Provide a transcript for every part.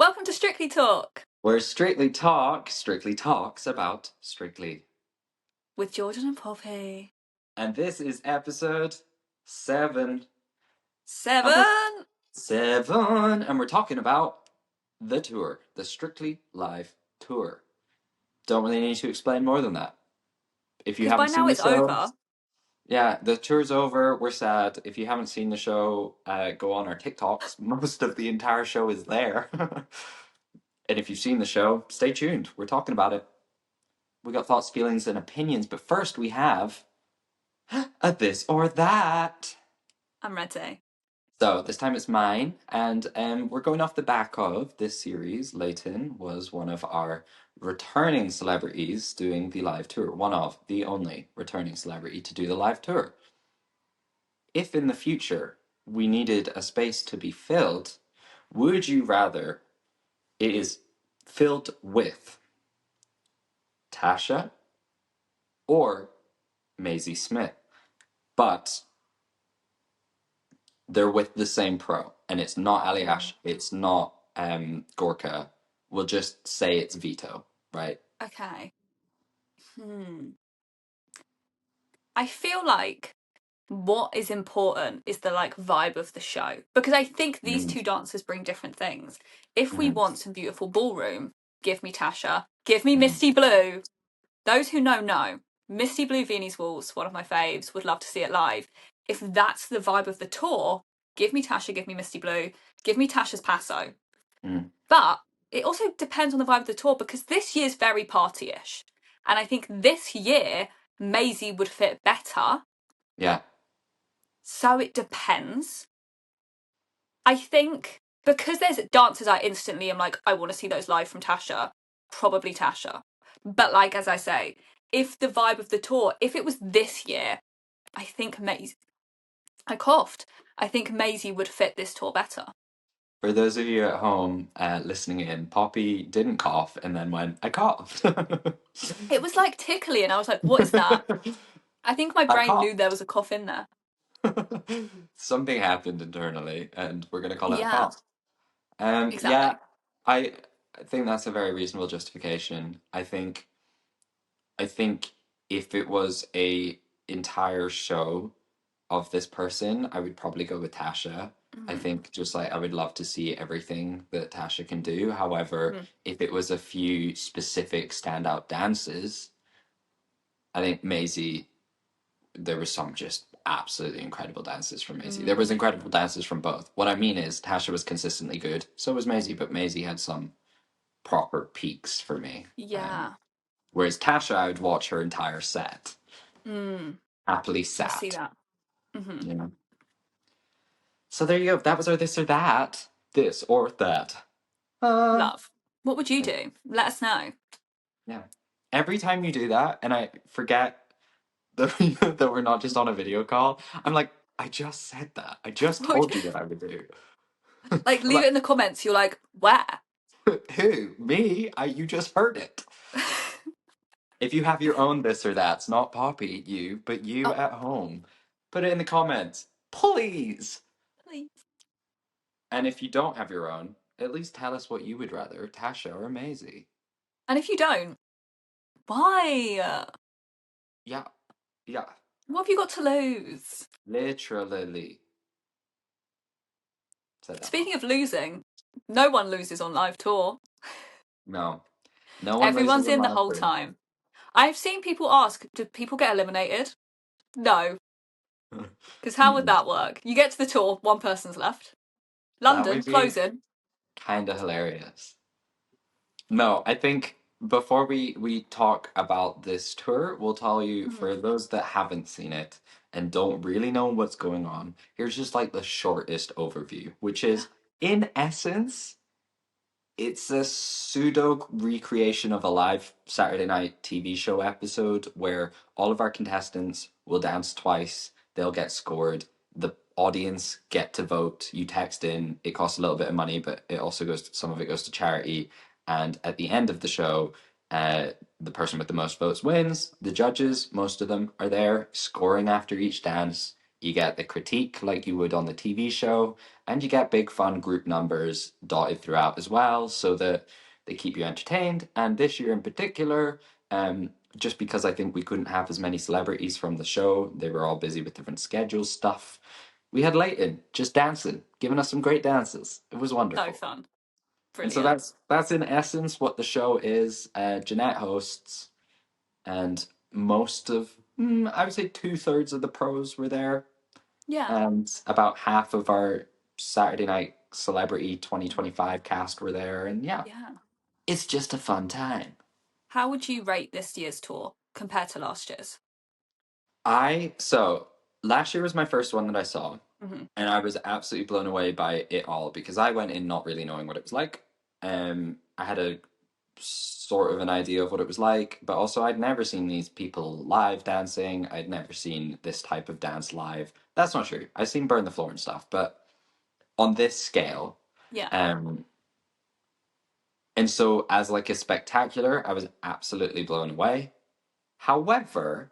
Welcome to Strictlytalk Where Strictly talks about Strictly. with Jordan and Poppy. And this is episode 7. 7. And we're talking about the tour, the Strictly Live tour. Don't really need to explain more than that. If you Because by haven't now seen the it's show, over. yeah, the tour's over. We're sad. If you haven't seen the show, go on our TikToks. Most of the entire show is there. And if you've seen the show, stay tuned. We're talking about it. We got thoughts, feelings, and opinions, but first we have a this or that. I'm ready. So this time it's mine, and we're going off the back of this series. Leighton was one of our returning celebrities doing the live tour, one of the only returning celebrity to do the live tour. If in the future we needed a space to be filled, would you rather it is filled with Tasha or Maisie Smith? But they're with the same pro, and it's not Aliash, it's not Gorka. We'll just say it's Vito, right? Okay. I feel like what is important is the vibe of the show. Because I think these Mm. two dancers bring different things. If we Mhm. want some beautiful ballroom, give me Tasha. Give me Mhm. Misty Blue. Those who know. Misty Blue Viennese Waltz, one of my faves, would love to see it live. If that's the vibe of the tour, give me Tasha, give me Misty Blue, give me Tasha's Paso. Mm. But it also depends on the vibe of the tour because this year's very party-ish. And I think this year, Maisie would fit better. Yeah. So it depends. I think because there's dancers I instantly am like, I want to see those live from Tasha, probably Tasha. But as I say, if the vibe of the tour, if it was this year, I think Maisie, I coughed. I think Maisie would fit this tour better. For those of you at home listening in, Poppy didn't cough and then went, I coughed. It was tickly, and I was like, what is that? I think my I brain knew there coughed. was a cough in there. Something happened internally, and we're going to call it a Yeah, cough. Yeah, exactly. I think that's a very reasonable justification. I think if it was a entire show of this person, I would probably go with Tasha. I Mm-hmm. think just I would love to see everything that Tasha can do. However, Mm-hmm. if it was a few specific standout dances, I think Maisie, there was some just absolutely incredible dances from Maisie. There was Mm. incredible dances from both. What I mean is Tasha was consistently good. So was Maisie, but Maisie had some proper peaks for me. Yeah. Whereas Tasha, I would watch her entire set. Mm. Happily I see sat. that. Mm-hmm. You know. So there you go. That was our this or that. This or that. Love. What would you do? Let us know. Yeah. Every time you do that, and I forget that, that we're not just on a video call, I'm like, I just said that. I just What would told you what I would do. I'm leave like, it in the comments. You're like, where? who? Me? You just heard it. If you have your own this or that's, not Poppy, you, but you Oh, at home, put it in the comments, please. please. And if you don't have your own, at least tell us what you would rather, Tasha or Maisie. And if you don't, why? Yeah, yeah, What have you got to lose? literally. Said that wrong. Speaking of losing, no one loses on live tour. No, no one loses Everyone's in in the live whole tour. time. I've seen people ask, do people get eliminated? No. Because how would Mm-mm. that work? You get to the tour, one person's left. That London, would be closing. kind of hilarious. No, I think before we talk about this tour, we'll tell you Mm. for those that haven't seen it and don't really know what's going on, here's just the shortest overview, which Yeah. is in essence, it's a pseudo recreation of a live Saturday night TV show episode where all of our contestants will dance twice, they'll get scored, the audience get to vote, you text in, it costs a little bit of money, but it also some of it goes to charity, and at the end of the show, the person with the most votes wins. The judges, most of them, are there scoring after each dance. you get the critique like you would on the TV show, and you get big fun group numbers dotted throughout as well, so that they keep you entertained. And this year in particular, just because I think we couldn't have as many celebrities from the show, they were all busy with different schedules, stuff. We had Leighton just dancing, giving us some great dances. It was So wonderful. fun. And so Brilliant. that's in essence what the show is. Jeanette hosts, and most of I would say 2/3 of the pros were there, Yeah. and about half of our Saturday Night Celebrity 2025 cast were there, and yeah, Yeah. it's just a fun time. How would you rate this year's tour compared to last year's? So last year was my first one that I saw, Hmm. and I was absolutely blown away by it all because I went in not really knowing what it was like. I had a sort of an idea of what it was like, but also I'd never seen these people live dancing. I'd never seen this type of dance live. That's not true. I've seen Burn the Floor and stuff, but on this scale, Yeah. um, and so as like a spectacular, I was absolutely blown away. However,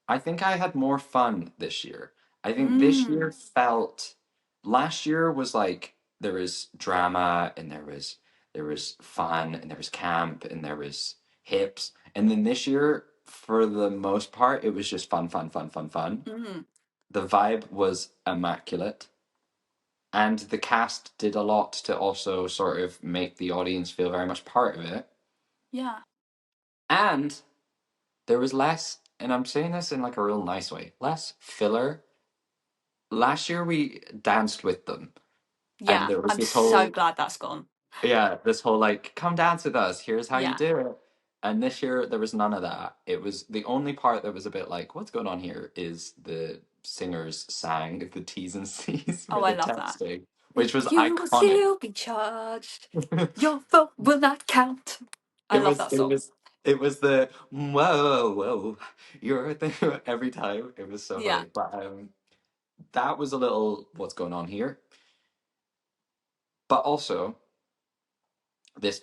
I think I had more fun this year. I think this Mm. year felt last year was like there was drama and there was fun and there was camp and there was hips. And then this year, for the most part, it was just fun, fun, fun, fun, fun. Mm. The vibe was immaculate. And the cast did a lot to also sort of make the audience feel very much part of it. Yeah. And there was less, and I'm saying this in like a real nice way, less filler. Last year we danced with them, and Yeah. there was I'm this so whole, glad that's gone. yeah, this whole like, come dance with us, here's how you Yeah. do it. And this year there was none of that. It was the only part that was a bit like, what's going on here is the singers sang the T's and C's Oh, for I the love that. testing, which was You will iconic. still be charged. Your vote will not count. I It love was that it song. was it was the whoa whoa you're the every time. It was so Yeah. funny. But that was a little what's going on here. But also this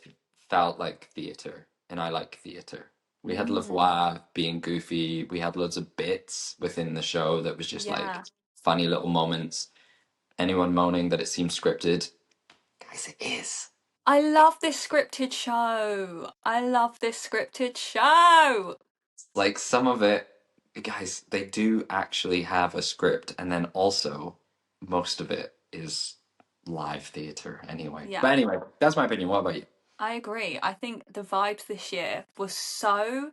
felt like theatre, and I like theatre. We had Mm. Lavoie being goofy. We had loads of bits within the show that was just like Yeah. funny little moments. Anyone moaning that it seemed scripted, guys, it is. I love this scripted show. I love this scripted show. Like some of it, guys, they do actually have a script, and then also most of it is live theatre anyway. Yeah. But anyway, that's my opinion. What about you? I agree. I think the vibes this year were so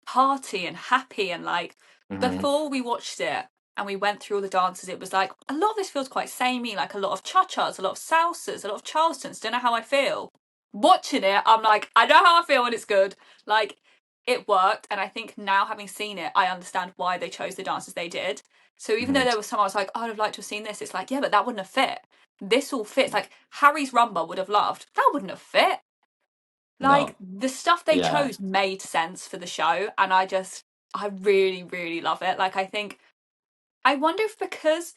party and happy, and like Hmm. before we watched it and we went through all the dances, it was like a lot of this feels quite samey, like a lot of cha-chas, a lot of salsas, a lot of charlestons. Don't know how I feel. Watching it, I'm like, I know how I feel when it's good. Like it worked, and I think now having seen it, I understand why they chose the dances they did. So even though Hmm. there was some I was like, oh, I'd have liked to have seen this, it's like, yeah, but that wouldn't have fit. This all fits. Like Harry's rumba would have loved. That wouldn't have fit. Like No. the stuff they Yeah. chose made sense for the show, and I really, really love it. Like I think I wonder if because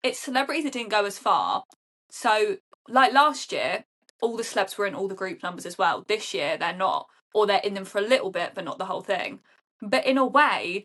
it's celebrities that didn't go as far. So like last year, all the celebs were in all the group numbers as well. This year they're not, or they're in them for a little bit, but not the whole thing. But in a way,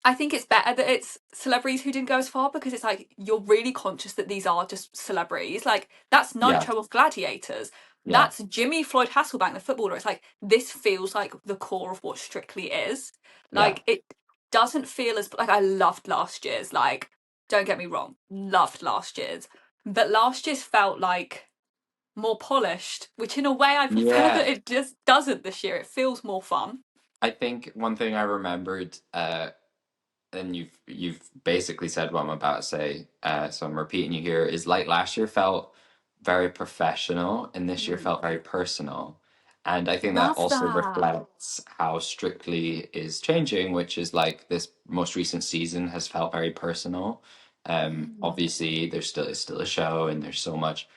I think it's better that it's celebrities who didn't go as far, because it's like you're really conscious that these are just celebrities. Like that's Yeah. Nitro of Gladiators. Yeah. That's Jimmy Floyd Hasselbank, the footballer. It's like this feels like the core of what Strictly is. Yeah. Like it doesn't feel as like I loved last year's. Like don't get me wrong, loved last year's, but last year's felt like more polished, which in a way I prefer that Yeah. it just doesn't this year. It feels more fun. I think one thing I remembered, and you've basically said what I'm about to say, so I'm repeating you here, is like last year felt very professional and this year Mm. felt very personal. And I think that Love also that. reflects how Strictly is changing, which is like this most recent season has felt very personal. Mm. Obviously there's still it's still a show and there's so much.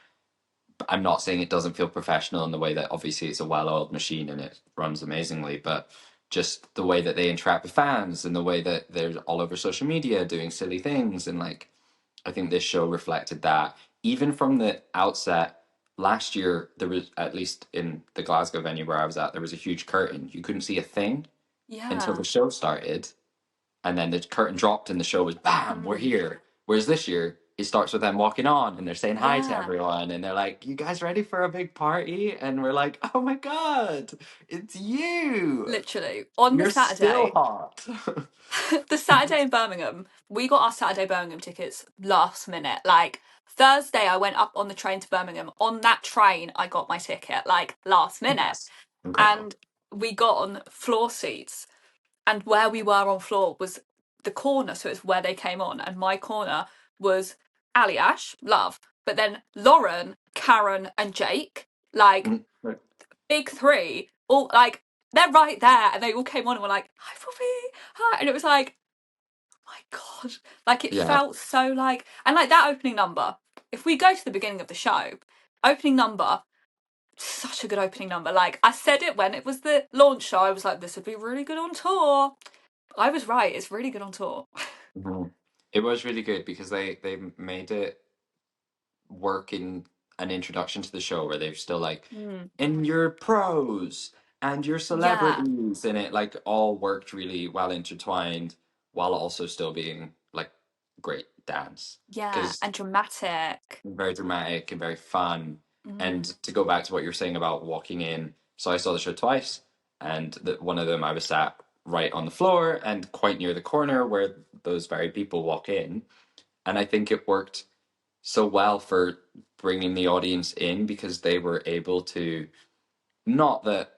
I'm not saying it doesn't feel professional in the way that obviously it's a well-oiled machine and it runs amazingly, but just the way that they interact with fans and the way that they're all over social media doing silly things, and like I think this show reflected that even from the outset. Last year there was, at least in the Glasgow venue where I was at, there was a huge curtain. You couldn't see a thing until Yeah. the show started, and then the curtain dropped and the show was bam, we're here. Whereas this year, it starts with them walking on and they're saying hi to Yeah, everyone and they're like, "You guys ready for a big party?" And we're like, "Oh my god, it's you! literally. On the You're still Saturday, hot." the Saturday in Birmingham, we got our Saturday Birmingham tickets last minute. Like Thursday, I went up on the train to Birmingham. On that train, I got my ticket like last minute, Yes, incredible. and we got on floor seats. And where we were on floor was the corner, so it's where they came on. And my corner was Ali Ash, love, but then Lauren, Karen, and Jake, like Mm, right. big three, all like they're right there, and they all came on and were like, "Hi, Poppy, hi," and it was like, my God, like it Yeah. felt so like, and like that opening number. If we go to the beginning of the show, opening number, such a good opening number. Like I said it when it was the launch show, I was like, this would be really good on tour. I was right. It's really good on tour. Mhm. It was really good because they made it work in an introduction to the show where they're still like, Mm. and your pros and your Yeah, celebrities, and it like all worked really well intertwined while also still being like great dance yeah, because and dramatic. very dramatic and very fun. And Mm. to go back to what you're saying about walking in, so I saw the show twice, and one of them I was sat right on the floor and quite near the corner where those very people walk in, and I think it worked so well for bringing the audience in because they were able to, not that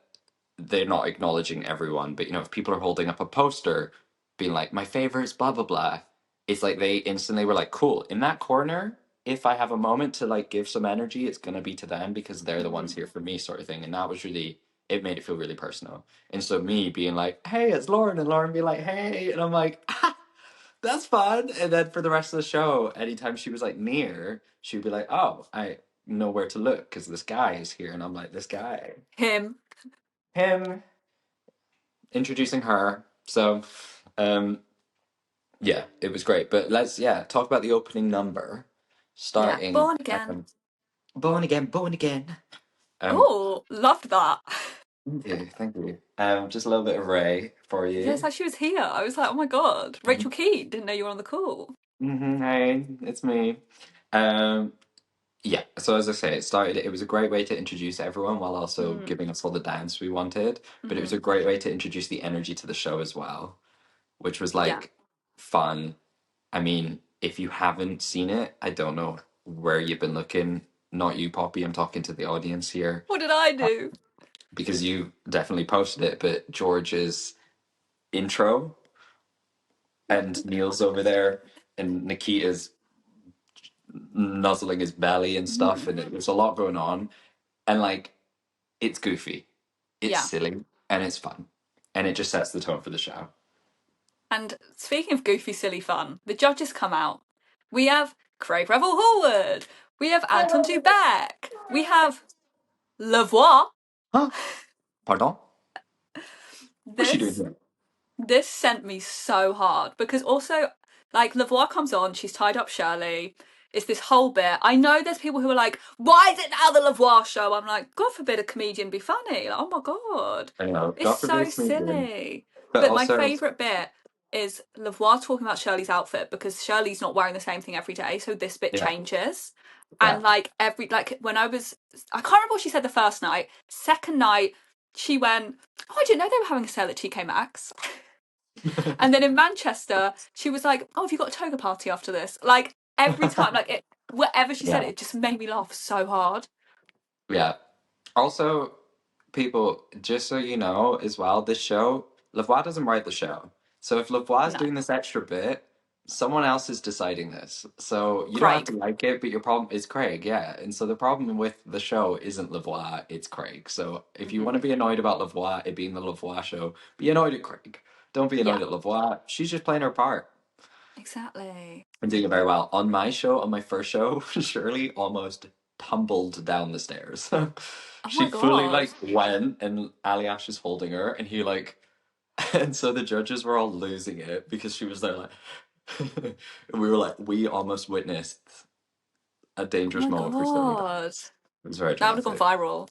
they're not acknowledging everyone, but if people are holding up a poster being like, "My favorite's blah blah blah," it's like they instantly were like, "Cool, in that corner, if I have a moment to like give some energy, it's gonna be to them because they're the ones Mm. here for me," sort of thing. And that was really, it made it feel really personal. And so me being like, "Hey, it's Lauren," and Lauren being like, "Hey," and I'm like, that's fun. And then for the rest of the show, anytime she was like near, she'd be like, "Oh, I know where to look because this guy is here." And I'm like, "This guy, Him. him," introducing her. So, um, yeah, it was great. But let's, yeah, talk about the opening number, Yeah, starting born again. born again, born again. Um, Oh, loved that. thank you, thank you. Just a little bit of Ray for Yeah, it's you. like she was here. I was like, oh my God, Rachel Keane. Didn't know you were on the call. Hey, it's me. Um, Yeah, so as I say, it was a great way to introduce everyone while also Mm. giving us all the dance we wanted. But it was Hmm. a great way to introduce the energy to the show as well, which was Yeah. like fun. I mean, if you haven't seen it, I don't know where you've been looking. Not you, Poppy, I'm talking to the audience here What did I do? because you definitely posted it. But George's intro and Neil's over there and Nikita's nuzzling his belly and stuff, Mm. and there's a lot going on. And like, it's goofy, it's Yeah. silly, and it's fun. And it just sets the tone for the show. And speaking of goofy, silly fun, the judges come out. We have Craig Revel Horwood. We have Anton Dubek. We have Lavoie. Huh? Pardon? What's she doing This here? this sent me so hard because also like Lavoie comes on, she's tied up Shirley. It's this whole bit. I know there's people who are like, why is it now the Lavoie show? I'm like, God forbid a comedian be funny. Like, oh my God. I know, It's God forbid so it's me again. silly. But But my also, favourite bit is Lavoie talking about Shirley's outfit because Shirley's not wearing the same thing every day, so this bit yeah, changes. yeah. And like when I can't remember what she said the first night. Second night, she went, oh, I didn't know they were having a sale at TK Maxx. And then in Manchester, she was like, "Oh, have you got a toga party after this?" Like every time, like it, whatever she said, Yeah, it just made me laugh so hard. yeah. Also, people, just so you know as well, this show, Lavoie doesn't write the show. So if Lavoie is No, doing this extra bit, someone else is deciding this. So you don't have to Craig. like it, but your problem is Craig, yeah. And so the problem with the show isn't Lavoie, it's Craig. So if you want Hmm. to be annoyed about Lavoie, it being the Lavoie show, be annoyed at Craig. Don't be Yeah, annoyed at Lavoie. She's just playing her part exactly. and doing it very well. On my show, on my first show, Shirley almost tumbled down the stairs. Oh She my fully God. like went and Aliash is holding her and he like and so the judges were all losing it because she was there like and we were like we almost witnessed a Oh dangerous my moment for Shirley God. Dance. It was very That would have gone dramatic. viral.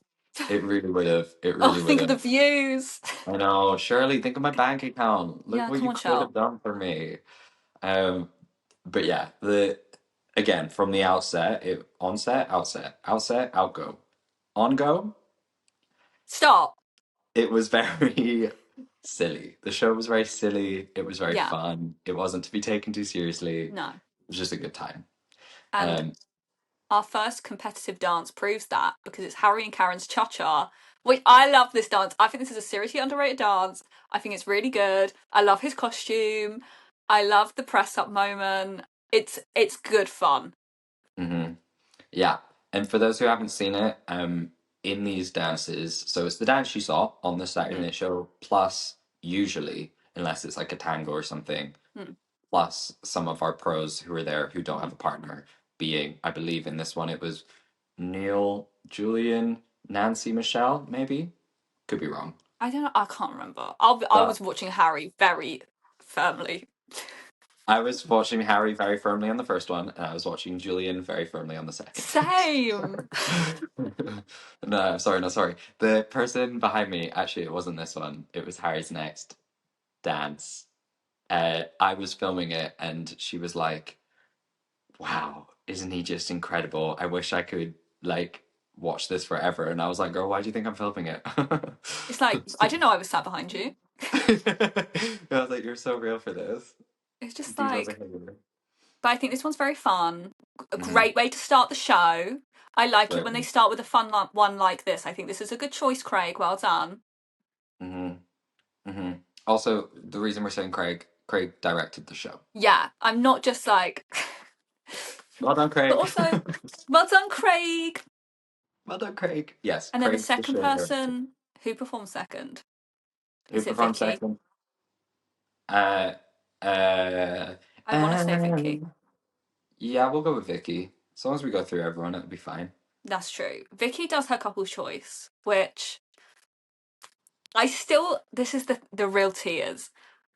It really would have. It Oh, really would think of the have. views. I know, Shirley, think of my bank account. Look Yeah, what come you on, could have Shell. done for me. Um, but yeah, the again from the outset, it onset, outset, outset, outgo, on go. Stop. It was very silly. The show was very silly. It was very Yeah, fun. It wasn't to be taken too seriously. It no. was just a good time. And Um, our first competitive dance proves that because it's Harry and Karen's Cha Cha, which I love this dance. I think this is a seriously underrated dance. I think it's really good. I love his costume. I love the press up moment. It's good fun. mhm. Yeah. And for those who haven't seen it, in these dances, so it's the dance you saw on the Saturday Mm, Night Show, plus usually, unless it's like a tango or something, mm, plus some of our pros who are there who don't have mm. a partner, being, I believe in this one, it was Neil, Julian, Nancy, Michelle, maybe? Could be wrong. I don't know. I can't remember. I But was watching Harry very firmly. I was watching Harry very firmly on the first one, and I was watching Julian very firmly on the second. Same. No, I'm sorry, no, sorry. The person behind me, actually, it wasn't this one. It was Harry's next dance. I was filming it, and she was like, "Wow, isn't he just incredible? I wish I could like watch this forever." And I was like, "Girl, why do you think I'm filming it?" It's like I didn't know I was sat behind you. I was like, "You're so real for this. It's just Details are like, here." but I think this one's very fun. A Hmm. great way to start the show. I like it when they Certainly. start with a fun one like this. I think this is a good choice, Craig. Well done. Hmm. Hmm. Also, the reason we're saying Craig directed the show. Yeah, I'm not just like, Well done, but Craig. also, well done, Craig. Well done, Craig. Yes, And then the Craig's the second show director. person, who performs second? Who Is it performed Vicky? second? Uh, uh, I want to say Vicky. um, yeah, we'll go with Vicky. As long as we go through everyone, it'll be fine. That's true. Vicky does her couple choice, which I still. This is the real tears.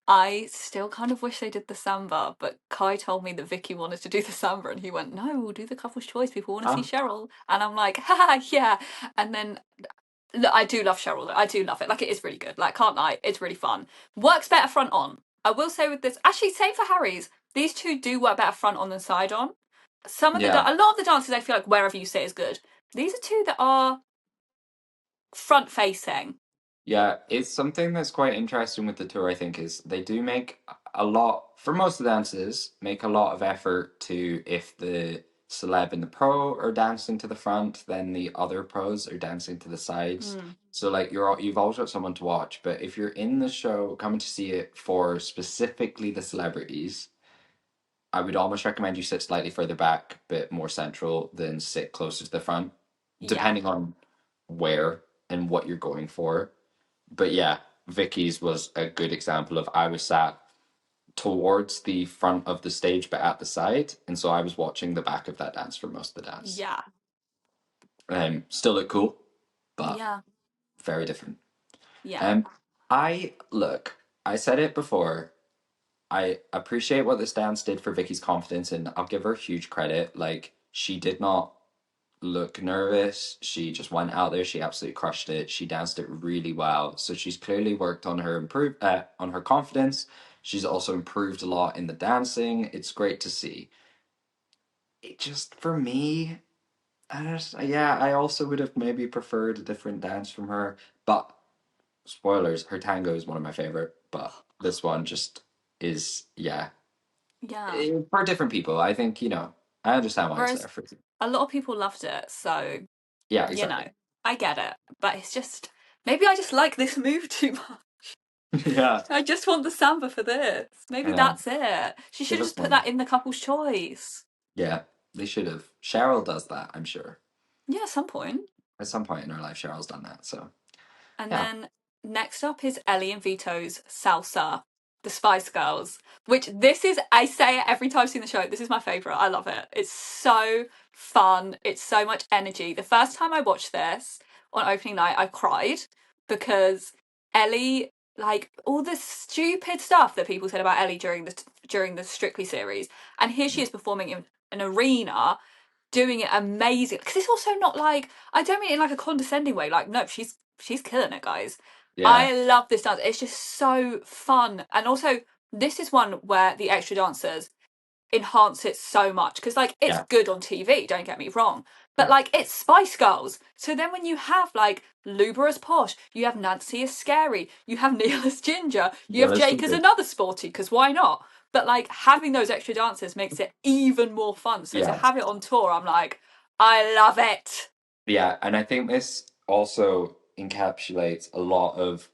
I still kind of wish they did the samba, but Kai told me that Vicky wanted to do the samba, and he went, "No, we'll do the couple's choice. People want to see Ah, Cheryl," and I'm like, "Ha yeah." And then look, I do love Cheryl. Though. I do love it. Like it is really good. Like can't lie, it's really fun. Works better front on. I will say with this, actually, same for Harry's. These two do work better front on than side on. yeah. A lot of the dances I feel like wherever you sit is good. These are two that are front facing. Yeah, it's something that's quite interesting with the tour, I think, is they do make a lot, for most of the dances, make a lot of effort to, if the celeb and the pro are dancing to the front, then the other pros are dancing to the sides. Mm, So like you've always got someone to watch, but if you're in the show coming to see it for specifically the celebrities, I would almost recommend you sit slightly further back, but more central than sit closer to the front, yeah, depending on where and what you're going for. But yeah, Vicky's was a good example of I was sat towards the front of the stage but at the side, and so I was watching the back of that dance for most of the dance. yeah, Still look cool, but yeah, very different. yeah, Um, I look, I said it before. I appreciate what this dance did for Vicky's confidence, and I'll give her huge credit. Like she did not look nervous. She just went out there. She absolutely crushed it. She danced it really well. So she's clearly worked on on her confidence. She's also improved a lot in the dancing. It's great to see. It just for me, yeah, I also would have maybe preferred a different dance from her. But spoilers, her tango is one of my favorite. But this one just is, yeah, yeah. for different people. I think I understand why it's Whereas there for. a lot of people loved it, so Yeah, you know, exactly. I get it. But it's just maybe I just like this move too much. Yeah, I just want the samba for this. I Maybe know. that's it. She should Give have us just put one. that in the couple's choice. Yeah, they should have. Cheryl does that, I'm sure. Yeah, at some point. At some point in her life, Cheryl's done that. So, And yeah. then next up is Ellie and Vito's Salsa, the Spice Girls, which this is, I say it every time I've seen the show, this is my favourite. I love it. It's so fun. It's so much energy. The first time I watched this on opening night, I cried because Ellie, like all the stupid stuff that people said about Ellie during the Strictly series, and here she is performing in an arena doing it amazing. Because it's also not like, I don't mean it in like a condescending way. Like, no, she's killing it, guys. Yeah, I love this dance. It's just so fun. And also, this is one where the extra dancers enhance it so much because like it's yeah, good on TV, don't get me wrong, but yeah. like it's Spice Girls. So then when you have like Luba as Posh, you have Nancy as Scary, you have Neil as Ginger, you have Well, it's Jake as good. another sporty, because why not? But like having those extra dancers makes it even more fun. So to Yeah, have it on tour, I'm like, I love it. yeah, and I think this also encapsulates a lot of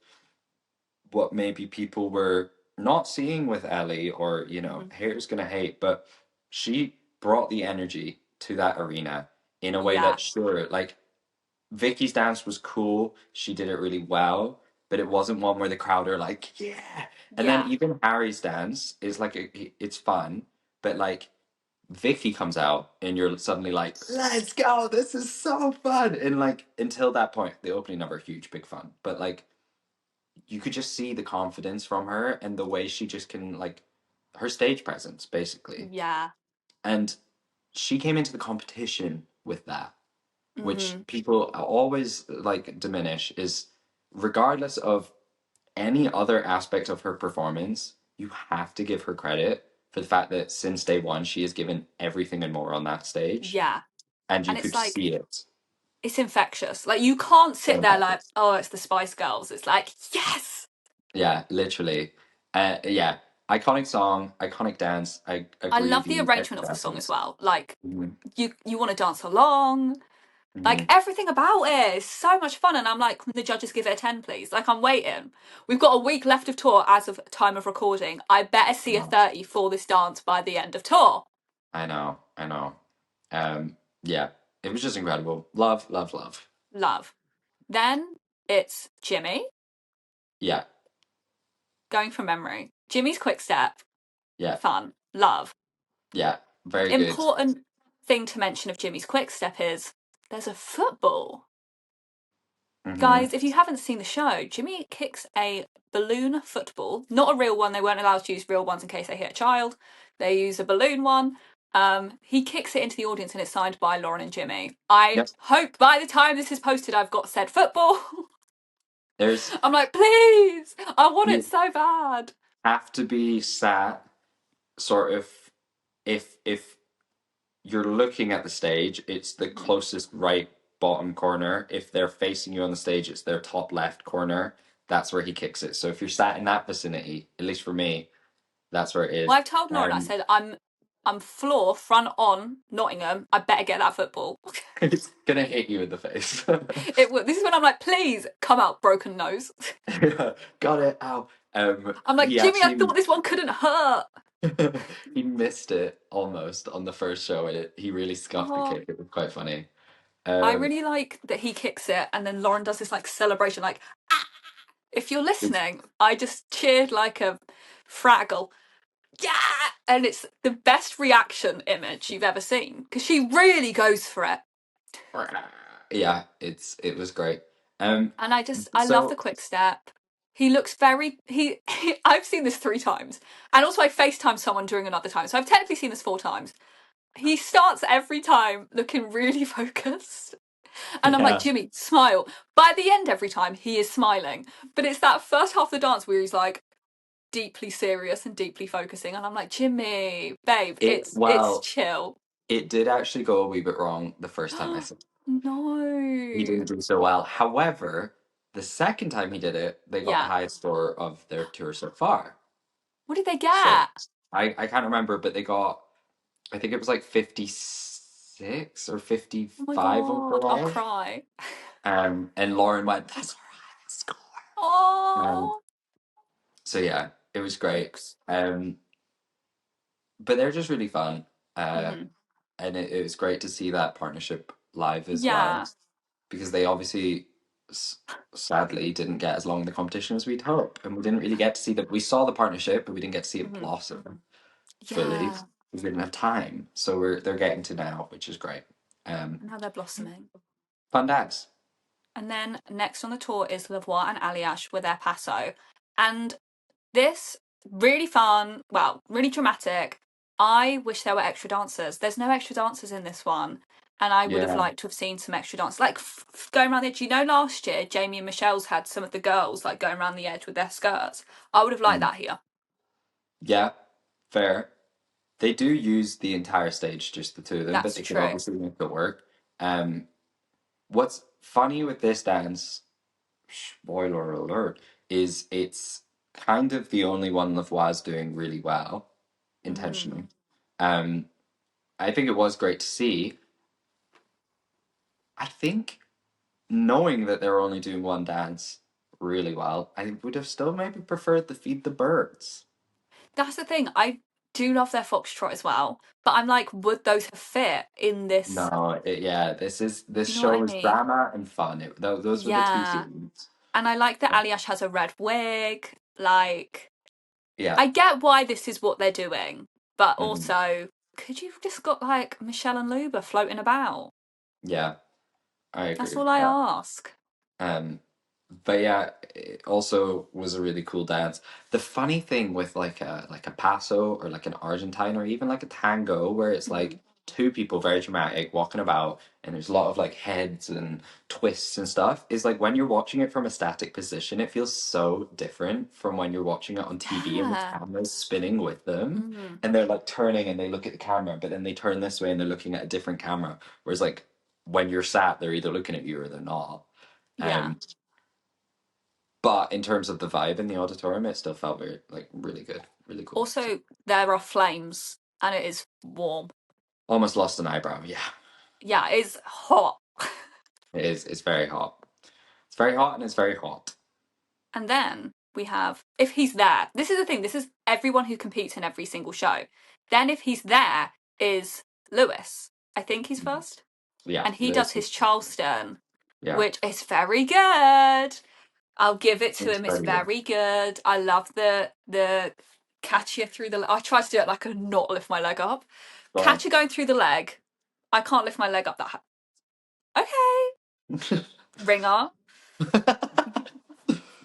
what maybe people were not seeing with Ellie, or Mhm. haters gonna hate, but she brought the energy to that arena in a way Yeah, that, sure, like Vicky's dance was cool, she did it really well, but it wasn't one where the crowd are like, yeah. And then yeah, even Harry's dance is like it's fun, but like Vicky comes out and you're suddenly like, let's go, this is so fun. And like until that point, the opening number, huge, big fun. But like you could just see the confidence from her and the way she just can like her stage presence basically. yeah. And she came into the competition with that, which Hmm. people always like diminish, is regardless of any other aspect of her performance, you have to give her credit for the fact that since day one she has given everything and more on that stage, Yeah. and you And it's could like, see it. it's infectious. Like you can't So sit there like, infectious. oh, it's the Spice Girls. It's like, yes. Yeah, literally. Yeah, iconic song, iconic dance. I I agree. love the The arrangement extra of the song as dancers. well. Like Hmm. you want to dance along. Like Hmm. everything about it is so much fun. And I'm like, can the judges give it a 10, please? Like I'm waiting. We've got a week left of tour as of time of recording. I better see a No, 30 for this dance by the end of tour. I know, I know. Yeah, it was just incredible. Love, love, love. Love. Then it's Jimmy, Yeah, going from memory. Jimmy's quick step, yeah, fun, love. yeah. Very good. Important thing to mention of Jimmy's quick step is there's a football. Hmm. Guys, if you haven't seen the show, Jimmy kicks a balloon football, not a real one. They weren't allowed to use real ones in case they hit a child. They use a balloon one. He kicks it into the audience and it's signed by Lauren and Jimmy. I Yep. hope by the time this is posted, I've got said football. There's I'm like, please, I want it you so bad. have to be sat sort of, if you're looking at the stage, it's the Mhm. closest right bottom corner. If they're facing you on the stage, it's their top left corner. That's where he kicks it. So if you're sat in that vicinity, at least for me, that's where it Well, is. I've told Lauren, I said, I'm floor, front on Nottingham. I better get that football. It's gonna hit you in the face. This is when I'm like, please come out, broken nose. Got it. Ow. I'm like, He Jimmy, I actually thought this one couldn't hurt. he missed it almost on the first show, and he really scuffed the Oh, kick. It was quite funny. I Um, really like that he kicks it and then Lauren does this like celebration, like, ah! If you're it's listening, I just cheered like a fraggle. Yeah! And it's the best reaction image you've ever seen because she really goes for it. yeah, it was great. And I love the So quick step. He looks I've seen this 3 times. And also I FaceTime someone during another time. So I've technically seen this 4 times. He starts every time looking really focused. And I'm like, yeah, Jimmy, smile. By the end, every time he is smiling. But it's that first half of the dance where he's like deeply serious and deeply focusing. And I'm like, Jimmy, babe, it it's well, chill. it did actually go a wee bit wrong the first time I said he didn't No. do so well. However, the second time he did it, they got the Yeah. highest score of their tour so far. What did they So get? I can't remember, but they got, I think it was like 56 or Oh my 55 god, I'll overall. cry. And Lauren went, "That's all right, let's score." Oh. So yeah, it was great. Jokes. Um, but they're just really fun. Uh, Hmm. and it was great to see that partnership live as well, Yeah. because they obviously s- sadly didn't get as long in the competition as we'd hoped, and we didn't really get to see that. We saw the partnership, but we didn't get to see it Hmm. blossom fully. Yeah. We didn't have time, so they're getting to now, which is great. Um, Now they're blossoming. fun dance. And then next on the tour is Lavoie and Aliash with their Paso. And this really fun, well, really dramatic. I wish there were extra dancers. There's no extra dancers in this one. And I would have Yeah. liked to have seen some extra dancers. Like going around the edge. You know, last year, Jamie and Michelle's had some of the girls like going around the edge with their skirts. I would have liked Mm. that here. Yeah, fair. They do use the entire stage, just the two of them, but That's they could true. obviously make it work. Um, what's funny with this dance, spoiler alert, is it's kind of the only one Lavoie's doing really well, Mm. intentionally. Um, I think it was great to see. I think knowing that they're only doing one dance really well, I would have still maybe preferred the Feed the Birds. That's the thing. I do love their foxtrot as well. But I'm like, would those have fit in this? No, yeah, this You know what I show is mean? drama and fun. Those were the two Yeah. scenes. And I like that Aliash has a red wig. Like, Yeah. I get why this is what they're doing, but Hmm. also, could you have just got like Michelle and Luba floating about? Yeah, I That's agree all with I that. ask. Um, but yeah, it also was a really cool dance. The funny thing with like a paso or like an Argentine or even like a tango, where it's Mm. like two people very dramatic walking about, and there's a lot of like heads and twists and stuff, is like when you're watching it from a static position, it feels so different from when you're watching it on TV and the Yeah. camera's spinning with them, Mm. and they're like turning and they look at the camera, but then they turn this way and they're looking at a different camera. Whereas like when you're sat, they're either looking at you or they're not. Yeah. Um, but in terms of the vibe in the auditorium, it still felt very like really good, really cool. So Also, there are flames and it is warm. almost lost an eyebrow. Yeah, Yeah, it's hot. it is. It's very hot. It's very hot and it's very hot. And then we have, if he's there, this is the thing, this is everyone who competes in every single show. Then if he's there is Lewis. I think he's Mhm. first. Yeah, And he does this is his Charleston, yeah, which is very good. I'll give it to it's him. It's very good. very good. I love the catch you through the. I try to do it like a not lift my leg up. Go Catcher going through the leg. I can't lift my leg up that. Okay, on. ringer.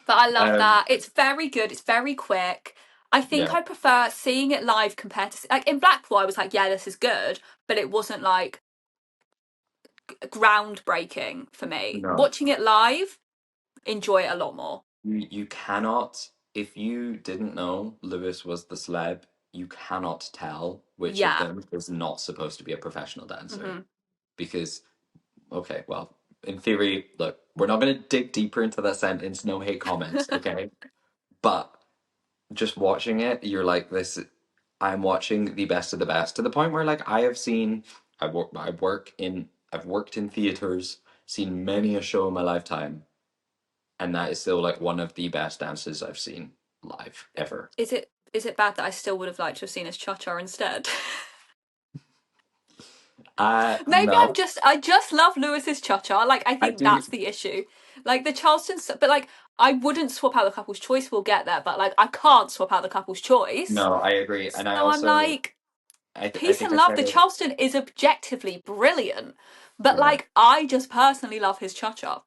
But I love um, that. It's very good. It's very quick. I think yeah, I prefer seeing it live compared to like in Blackpool. I was like, yeah, this is good, but it wasn't like groundbreaking for me. no, Watching it live, enjoy it a lot more. you cannot. If you didn't know Lewis was the celeb, you cannot tell which of Yeah. them is not supposed to be a professional dancer Hmm. because okay, well, in theory, look, we're not going to dig deeper into that sentence. No hate comments, okay? But just watching it, you're like, this. I'm watching the best of the best to the point where, like, I have seen. I've worked in theaters, seen many a show in my lifetime, and that is still like one of the best dances I've seen live ever. Is it bad that I still would have liked to have seen his cha-cha instead? Maybe No, I just love Lewis's cha-cha. Like I I think do. that's the issue. Like the Charleston, but like I wouldn't swap out the couple's choice. We'll get there, but like I can't swap out the couple's choice. No, I agree, and I So I'm also, like, I peace think and I love. said The it. Charleston is objectively brilliant, but Yeah. like I just personally love his cha-cha.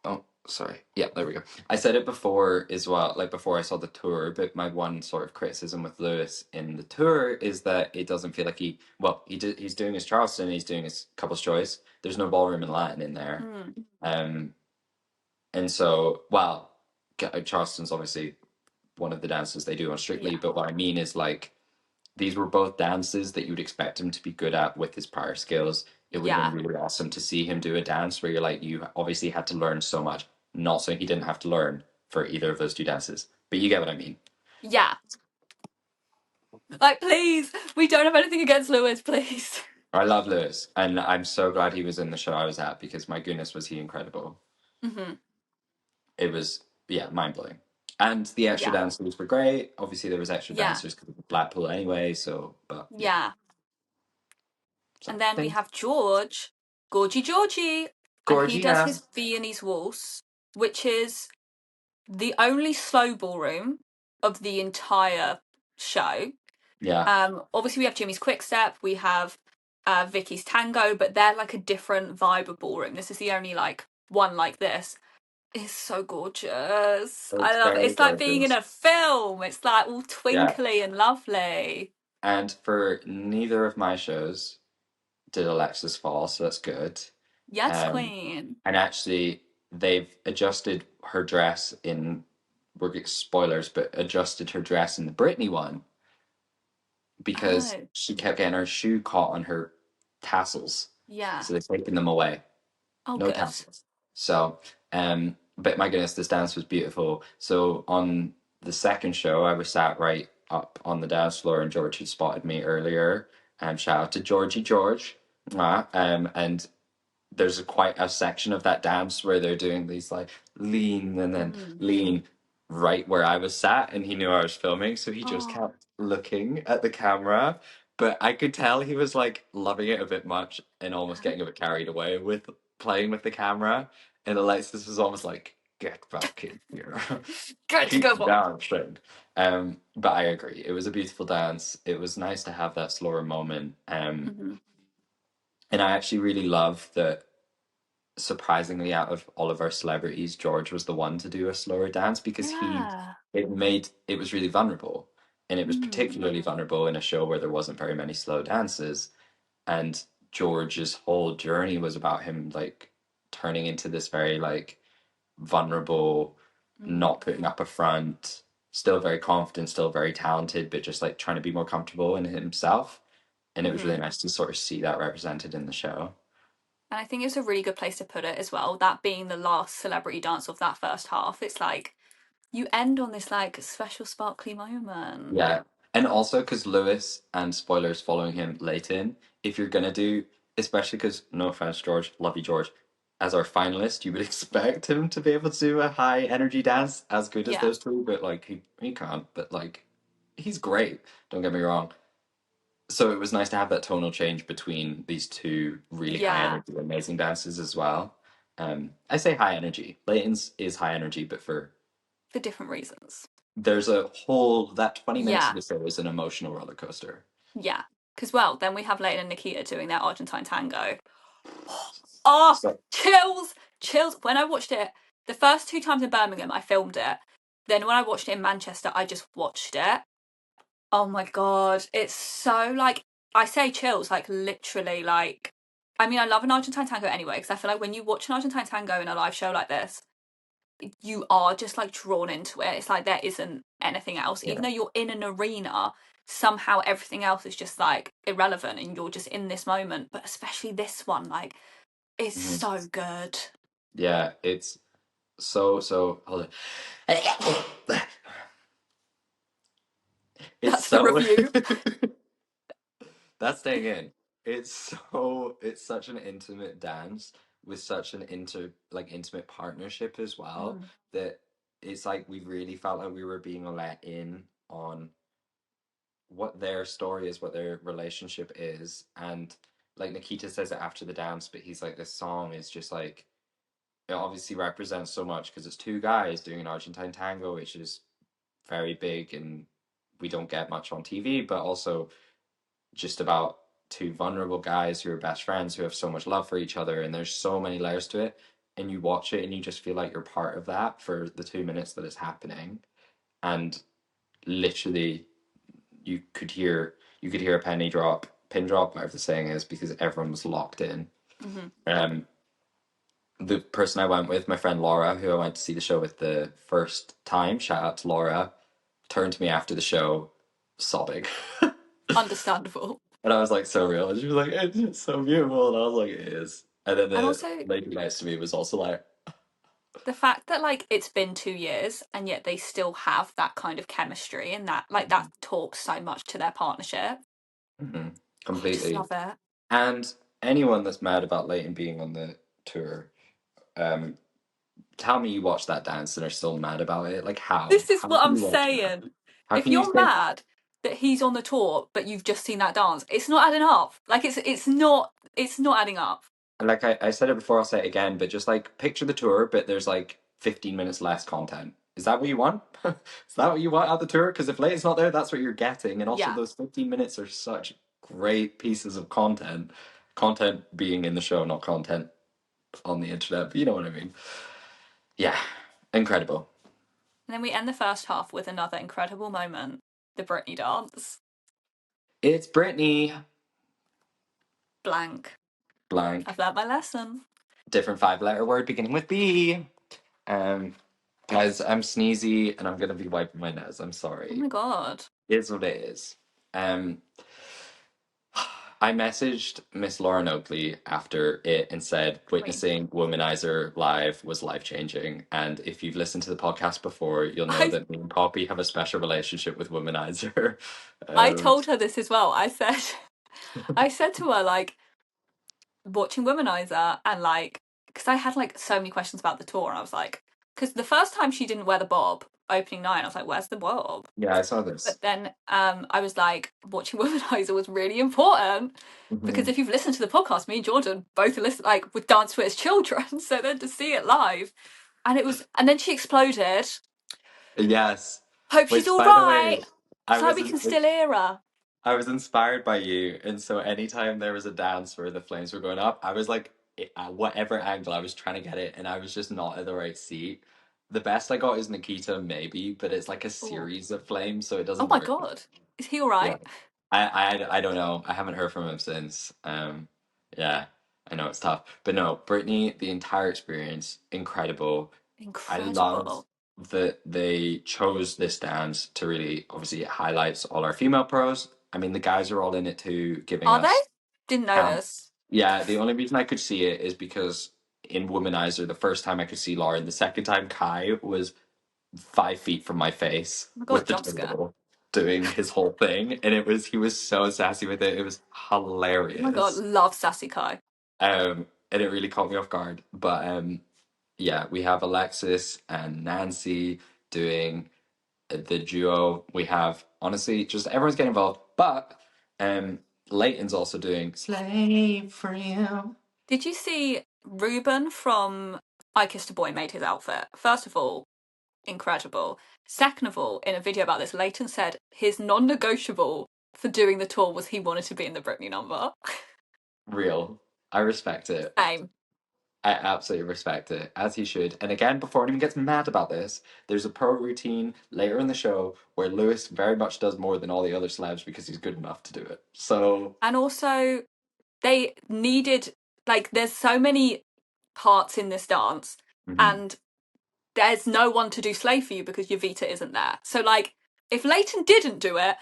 Oh, sorry. Yeah, there we go. I said it before as well, like before I saw the tour, but my one sort of criticism with Lewis in the tour is that it doesn't feel like he's doing his Charleston, he's doing his couple's choice. There's no ballroom and Latin in there. Mm, Um, and so, well, Charleston's obviously one of the dances they do on Strictly, yeah, but what I mean is like these were both dances that you'd expect him to be good at with his prior skills. It would have yeah, been really awesome to see him do a dance where you're like, you obviously had to learn so much. Not saying he didn't have to learn for either of those two dances, but you get what I mean. yeah. Like please, we don't have anything against Lewis. Please. I love Lewis, and I'm so glad he was in the show I was at because my goodness, was he incredible. Hmm. It was, yeah, mind blowing. And the extra Yeah, dancers were great. Obviously, there was extra yeah, dancers because of Blackpool anyway. So, but yeah, yeah. so And then we thanks, have George, Georgie, and he does Gorgia. his Viennese waltz, which is the only slow ballroom of the entire show. Yeah, Obviously we have Jimmy's Quick Step, we have Vicky's Tango, but they're like a different vibe of ballroom. This is the only like one like this. It's so gorgeous. it's I love it. very It's like being in gorgeous. a film. It's like all Yeah. twinkly and lovely. And for neither of my shows did Alexis fall, so that's good. Yes, Um, queen. and actually, they've adjusted her dress in, we're getting spoilers, but adjusted her dress in the Britney one because Oh, she kept getting her shoe caught on her tassels. yeah. So they've taken them away. Oh, No good. tassels. So, but my goodness, this dance was beautiful. So on the second show, I was sat right up on the dance floor, and George had spotted me earlier. Shout out to Georgie George. And there's quite a section of that dance where they're doing these like lean and then Mm. lean right where I was sat, and he knew I was filming, so he just Oh, kept looking at the camera. But I could tell he was like loving it a bit much and almost getting a bit carried away with playing with the camera. And Alexis was almost like, "Get back in here, good to go keep for. dancing." But I agree, it was a beautiful dance. It was nice to have that slower moment. Hmm. And I actually really love that surprisingly, out of all of our celebrities, George was the one to do a slower dance because Yeah. it was really vulnerable. And it was Mm. particularly vulnerable in a show where there wasn't very many slow dances. And George's whole journey was about him like turning into this very like vulnerable, Mm. not putting up a front, still very confident, still very talented, but just like trying to be more comfortable in himself. And it was really Hmm. nice to sort of see that represented in the show. And I think it's a really good place to put it as well. That being the last celebrity dance of that first half, it's like you end on this like special sparkly moment. Yeah. And also because Lewis and spoilers following him late in, if you're gonna do, especially because no offense, George, love you, George, as our finalist, you would expect him to be able to do a high energy dance as good as Yeah. those two, but like he can't. But like he's great. Don't get me wrong. So it was nice to have that tonal change between these two really high Yeah. energy, amazing dances as well. I say high energy. Layton's is high energy, but for For different reasons. there's a whole that 20 minutes of Yeah. the show is an emotional roller coaster. Yeah. Because, well, then we have Layton and Nikita doing their Argentine tango. Oh, So chills! Chills. When I watched it, the first two times in Birmingham, I filmed it. Then when I watched it in Manchester, I just watched it. Oh my God. It's so like, I say chills, like literally, like, I mean, I love an Argentine tango anyway, because I feel like when you watch an Argentine tango in a live show like this, you are just like drawn into it. It's like there isn't anything else. Even yeah. though you're in an arena, somehow everything else is just like irrelevant and you're just in this moment. But especially this one, like, it's Mhm. so good. Yeah, it's so hold on. It's That's the so review. that's staying in. It's such an intimate dance with such an intimate partnership as well Mm, that it's like we really felt like we were being let in on what their story is, what their relationship is. And like Nikita says it after the dance, but he's like, this song is just like, it obviously represents so much because it's two guys doing an Argentine tango, which is very big and we don't get much on TV, but also just about two vulnerable guys who are best friends who have so much love for each other. And there's so many layers to it. And you watch it and you just feel like you're part of that for the 2 minutes that it's happening. And literally you could hear a pin drop, whatever the saying is, because everyone was locked in. mm-hmm. Um, the person I went with, my friend Laura, who I went to see the show with the first time, shout out to Laura, turned to me after the show, sobbing. Understandable. And I was like, so real. And she was like, it's just so beautiful. And I was like, it is. And then And the also lady next to me was also like, the fact that like it's been 2 years and yet they still have that kind of chemistry and that like that talks so much to their partnership. mhm, Oh, I just completely. love it. And anyone that's mad about Leighton being on the tour, um, tell me you watched that dance and are still mad about it. Like how? This is How what can I'm you watch that? saying. How If can you you're think? mad that he's on the tour but you've just seen that dance, it's not adding up. Like it's not adding up. Like I said it before, I'll say it again, but just like picture the tour, but there's like 15 minutes less content. Is that what you want? Is that what you want out the tour? Because if Leighton's not there, that's what you're getting. And also Yeah. those 15 minutes are such great pieces of content. Content being in the show, not content on the internet, but you know what I mean. Yeah, incredible. And then we end the first half with another incredible moment, the Britney dance. It's Brittany. Blank. Blank. I've learnt my lesson. Different 5-letter word beginning with B. Um, Guys, I'm sneezy and I'm gonna be wiping my nose. I'm Oh sorry. my god. It is what it is. Um, I messaged Miss Lauren Oakley after it and said Queen. witnessing Womanizer live was life changing. And if you've listened to the podcast before, you'll know I that me and Poppy have a special relationship with Womanizer. I Um, told her this as well. I said to her like watching Womanizer and like because I had like so many questions about the tour and I was like because the first time she didn't wear the bob opening night I was like where's the bob, yeah, I saw this. but then I was like watching Womanizer was really important because Mhm. if you've listened to the podcast me and Jordan both listen like with Dance with His Children so then to see it live and then she exploded. Yes. Hope she's Which, all by the right. way, I So was we in, can still hear her. I was inspired by you, and so anytime there was a dance where the flames were going up, I was like, at whatever angle I was trying to get it, and I was just not at the right seat. The best I got is Nikita, maybe, but it's like a Oh, series of flames, so it oh doesn't my work. god, is he all Yeah, right? I don't know. I haven't heard from him since. Yeah, I know it's tough, but no, Brittany, the entire experience, incredible. I love Incredible. that they chose this dance to really, obviously, it highlights all our female pros. I mean, the guys are all in it too, giving Are they? us Didn't camp. notice. Yeah, the only reason I could see it is because in Womanizer, the first time I could see Lauren, the second time Kai was 5 feet from my face Oh my god, with the jump scare. turtle doing his whole thing, and he was so sassy with it. It was Oh my god, hilarious. love Sassy Kai. And it really caught me off guard. But yeah, we have Alexis and Nancy doing the duo. We have honestly just everyone's getting involved, but Leighton's also doing "Slave for You." Did you see Ruben from I Kissed a Boy made his outfit? First of all, incredible. Second of all, in a video about this, Leighton said his non-negotiable for doing the tour was he wanted to be in the Britney number. Real, I respect it. Same. I absolutely respect it, as he should. And again, before anyone gets mad about this, there's a pro routine later in the show where Lewis very much does more than all the other celebs because he's good enough to do it. So, And also, they needed, like, there's so many parts in this dance, mhm, and there's no one to do Slay for you because your Vita isn't there. So, like, if Leighton didn't do it,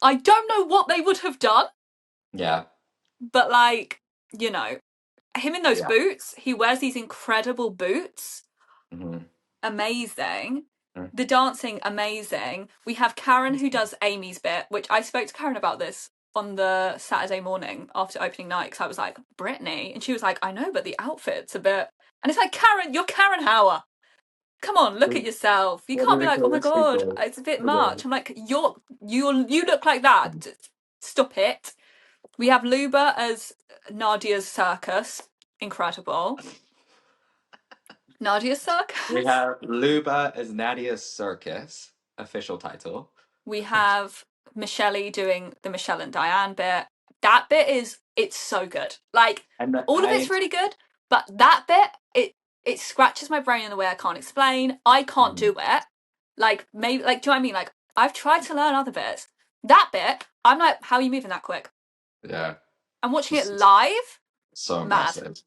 I don't know what they would have done, yeah, but, like, you know, him in those yeah, boots, he wears these incredible boots. mhm, Amazing. mhm. The dancing, amazing. We have Karen who does Amy's bit, which I spoke to Karen about this on the Saturday morning after opening night because I was like, Brittany? And she was like, I know, but the outfit's a bit. And it's like, Karen, you're Karen Hauer. Come on, look at yourself. You What can't be like, oh my ridiculous god, people. it's a bit Okay. much. I'm like, you look like that. Stop it. We have Luba as Nadia's circus. Incredible. Nadia's We circus. have Luba as Nadia's circus, official title. We have Michelle doing the Michelle and Diane bit. That bit it's so good. Like And all of it's really good, but that bit it scratches my brain in the way I can't explain. I can't mhm, do it. Like maybe like do you know what I mean? Like I've tried to learn other bits. That bit, I'm like, how are you moving that quick? yeah, I'm watching it just live. so Mad. impressive.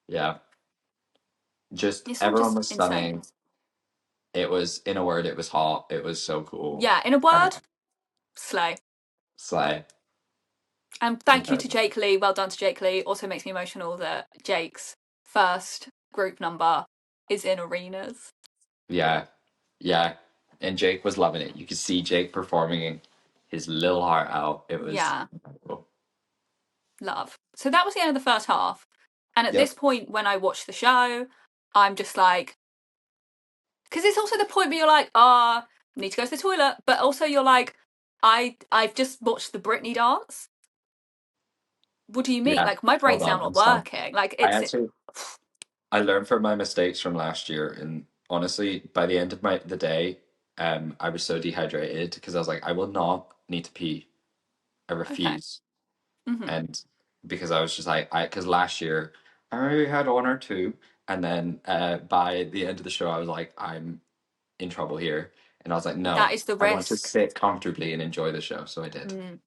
Yeah, just It's all everyone just was insane. stunning. It was, in a word, it was hot. It was so cool. Yeah, in a And word, slay. Slay. And thank you to Incredible. Jake Lee. Well done to Jake Lee. Also makes me emotional that Jake's first group number is in arenas. Yeah, yeah. And Jake was loving it. You could see Jake performing his little heart out. It was Yeah, incredible. love. So that was the end of the first half. And at this Yep. point, when I watch the show, I'm just like, because it's also the point where you're like, ah, need to go to the toilet, but also you're like, I've just watched the Britney dance. What do you mean? Yeah. Like my Hold brain's now on. not I'm stunned. working. Like I it's actually I learned from my mistakes from last year, and honestly, by the end of the day, I was so dehydrated because I was like, I will not need to pee. I okay. refuse. Hmm. And because I was just like, because last year I maybe had one or two, and then by the end of the show, I was like, I'm in trouble here, and I was like, That no, is the I want to risk. sit comfortably and enjoy the show, so I did. Mm.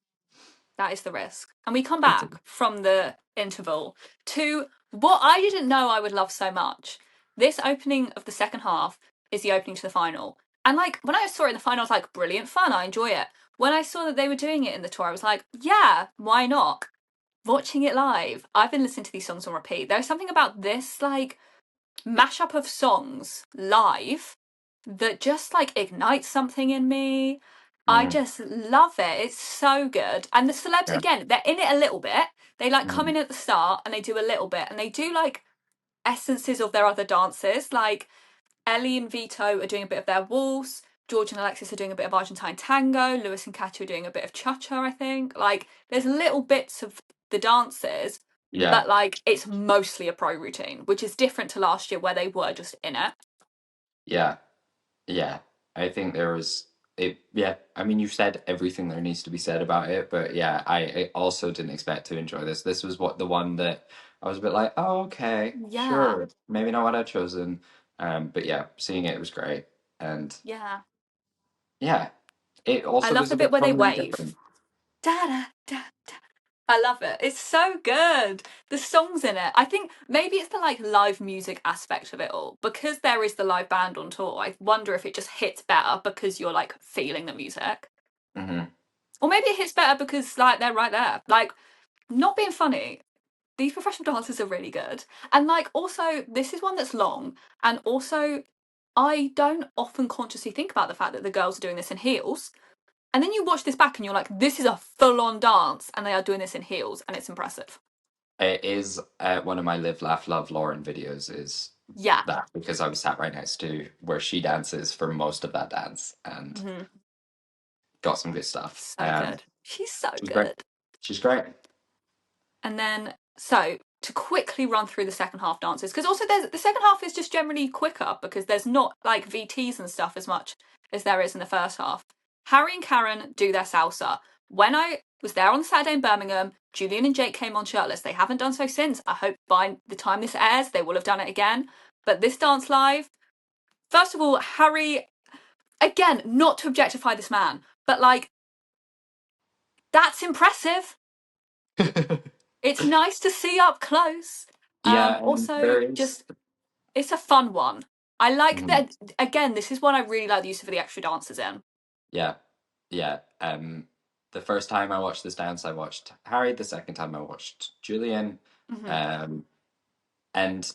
That is the risk. And we come It back from the interval to what I didn't know I would love so much. This opening of the second half is the opening to the final. And like when I saw it in the final, I was like, brilliant fun, I enjoy it. When I saw that they were doing it in the tour, I was like, yeah, why not? Watching it live, I've been listening to these songs on repeat. There's something about this like mashup of songs live that just like ignites something in me. I mm, just love it. It's so good. And the celebs, yeah. again, they're in it a little bit. They like come Mm, in at the start and they do a little bit and they do like essences of their other dances. Like Ellie and Vito are doing a bit of their waltz. George and Alexis are doing a bit of Argentine tango. Lewis and Katya are doing a bit of cha-cha, I think. Like there's little bits of the dances, yeah. but like it's mostly a pro routine, which is different to last year where they were just in it. Yeah. Yeah, I think there was it. Yeah, I mean, you've said everything there needs to be said about it, but yeah, I also didn't expect to enjoy this. This was what the one that I was a bit like, oh, okay, Yeah, sure, maybe not what I'd chosen. But yeah, seeing it was great, and yeah. yeah, it I also love was the a bit bit where they tonally wave. different. Da da da da. I love it. It's so good. The songs in it. I think maybe it's the like live music aspect of it all because there is the live band on tour. I wonder if it just hits better because you're like feeling the music, Hmm. or maybe it hits better because like they're right there. Like not being funny. These professional dancers are really good, and like also this is one that's long, and also I don't often consciously think about the fact that the girls are doing this in heels. And then you watch this back and you're like, this is a full on dance, and they are doing this in heels, and it's impressive. It is one of my Live, Laugh, Love Lauren videos. Is Yeah. that because I was sat right next to where she dances for most of that dance and Mm-hmm. got some good stuff. So good. She's so She's great. good. She's great. And then, so to quickly run through the second half dances, because also there's the second half is just generally quicker because there's not like VTs and stuff as much as there is in the first half. Harry and Karen do their salsa. When I was there on the Saturday in Birmingham, Julian and Jake came on shirtless. They haven't done so since. I hope by the time this airs, they will have done it again. But this dance live, first of all, Harry, again, not to objectify this man, but like, that's impressive. It's nice to see up close. Yeah, and Also, there is. just it's a fun one. I like Mhm. that. Again, this is one I really like the use of the extra dancers in. Yeah, yeah. The first time I watched this dance, I watched Harry. The second time I watched Julian. Hmm. Um, and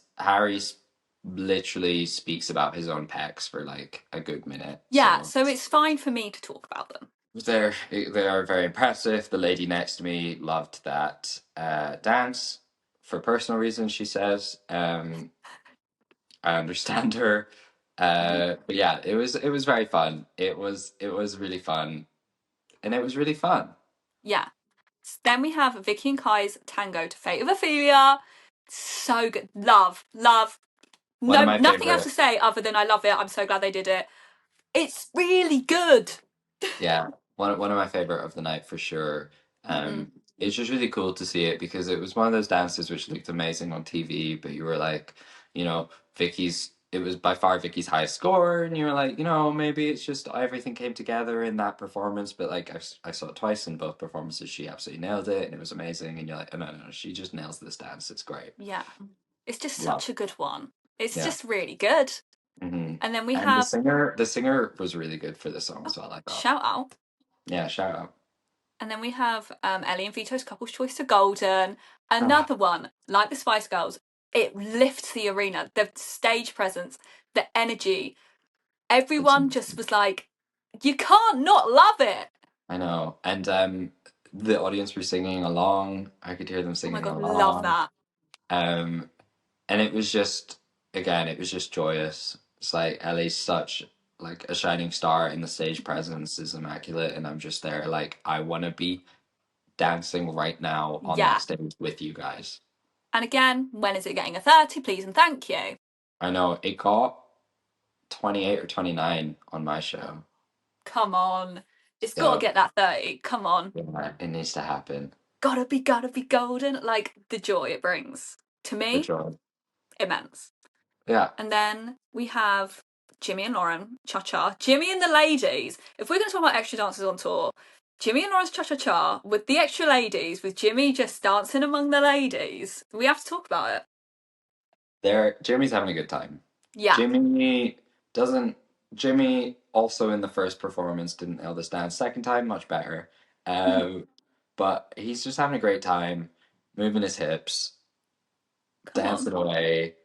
literally speaks about his own pecs for like a good minute. Yeah, So so it's fine for me to talk about them. they are very impressive. The lady next to me loved that dance for personal reasons, she says. I understand her. But yeah, it was very fun. It was really fun, and it was really fun. Yeah. Then we have Vicky and Kai's Tango to Fate of Ophelia. So good. Love, love. One of No, my nothing else to favorite, say other than I love it. I'm so glad they did it. It's really good. yeah, one of my favorite of the night for sure. Hmm. It's just really cool to see it because it was one of those dances which looked amazing on TV, but you were like, Vicky's. It was by far Vicky's highest score, and you were like, maybe it's just everything came together in that performance. But like, I saw it twice in both performances. She absolutely nailed it, and it was amazing. And you're like, oh, no, no, no, she just nails this dance. It's great. Yeah. It's just Love. such a good one. It's Yeah. just really good. Hmm. And then we And the have singer, the singer was really good for the song oh, as well. I thought. shout out. Yeah, shout out. And then we have Ellie and Vito's Couple's Choice to Golden. Ah, Another one, like the Spice Girls, it lifts the arena, the stage presence, the energy. it's Everyone just was like, you can't not love it. I know. And the audience were singing along. I could hear them Oh my singing God, love along. that. Um, and it was just, again, it was just joyous. It's like Ellie's such like a shining star, and the stage presence is immaculate. And I'm just there, like, I want to be dancing right now on that Yeah. stage with you guys. And again, when is it getting a 30? Please and thank you. I know it got 28 or 29 on my show. Come on. It's got to So get that 30. Come on. yeah, it needs to happen Gotta be golden. Like the joy it brings. To for me, sure. immense. Yeah. And then we have Jimmy and Lauren, Cha Cha, Jimmy and the Ladies. If we're going to talk about extra dancers on tour, Jimmy and Laura's cha-cha-cha with the extra ladies, with Jimmy just dancing among the ladies. We have to talk about it. Jimmy's having a good time. Yeah. Jimmy doesn't. Jimmy also in the first performance didn't nail this dance. Second time, much better. But he's just having a great time, moving his hips, Come dancing on. away,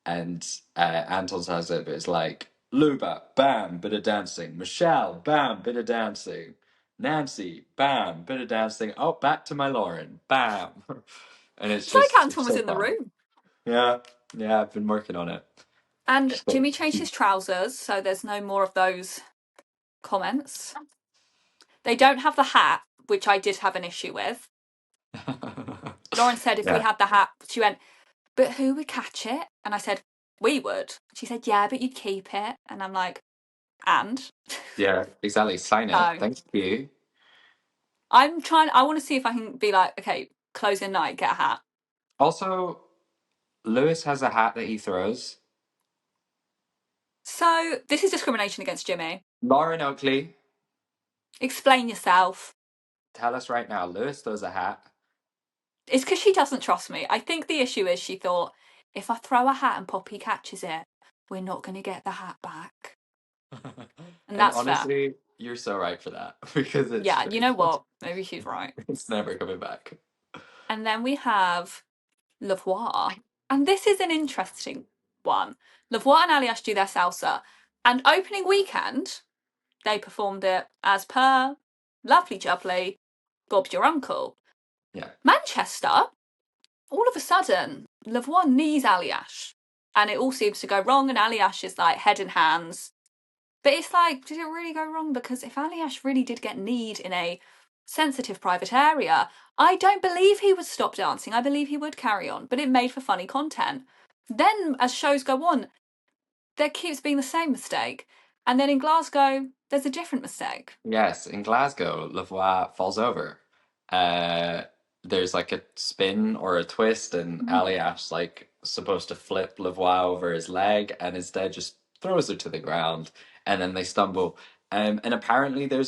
and Anton says it, but it's like Luba, bam, bit of dancing. Michelle, bam, bit of dancing. Nancy, bam, bit of dancing. Oh, back to my Lauren, bam, and It's like it's Anton was so in the fun. room. Yeah, yeah, I've been working on it. And Just Jimmy changed his trousers, so there's no more of those comments. They don't have the hat, which I did have an issue with. Lauren said if we Yeah, had the hat, she went, but who would catch it? And I said, we would. She said, yeah, but you'd keep it. And I'm like, and? yeah, exactly. Sign it. So Thank you. I want to see if I can be like, okay, closing night, get a hat. Also, Lewis has a hat that he throws. So this is discrimination against Jimmy. Lauren Oakley, Explain yourself. tell us right now. Lewis throws a hat. It's because she doesn't trust me. I think the issue is she thought, if I throw a hat and Poppy catches it, we're not going to get the hat back. And And that's fair. honestly, you're so right for that because it's Yeah, true. you know what? Maybe she's right. It's never coming back. And then we have Lavoie. And this is an interesting one. Lavoie and Aliash do their salsa. And opening weekend, they performed it as per Lovely Jubbly, Bob's Your Uncle. Yeah. Manchester, all of a sudden, Lavoie knees Aliash. And it all seems to go wrong, and Aliash is like head in hands. But it's like, did it really go wrong? Because if Aliash really did get kneed in a sensitive private area, I don't believe he would stop dancing. I believe he would carry on. But it made for funny content. Then, as shows go on, there keeps being the same mistake. And then in Glasgow, there's a different mistake. Yes, in Glasgow, Lavoie falls over. Uh, there's like a spin or a twist, and Aliash like supposed to flip Lavoie over his leg, and instead just throws her to the ground, and then they stumble. And apparently there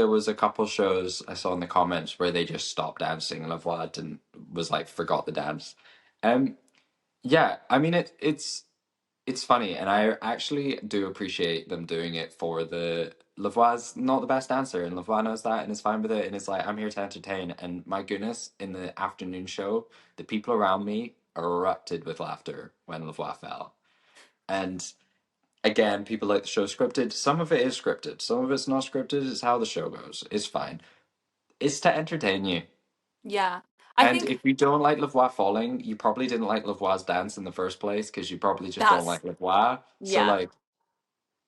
was a couple shows I saw in the comments where they just stopped dancing. Lavoie didn't was like forgot the dance. Um, yeah, I mean it's funny, and I actually do appreciate them doing it for the Lavoie's not the best dancer, and Lavoie knows that, and is fine with it, and it's like I'm here to entertain. And my goodness, in the afternoon show, the people around me erupted with laughter when Lavoie fell. And again, people like the show scripted. Some of it is scripted, some of it's not scripted. It's how the show goes. It's fine. It's to entertain you. Yeah. I And think if you don't like Lavoie falling, you probably didn't like Lavoie's dance in the first place because you probably just don't that's, like Lavoie. So yeah. like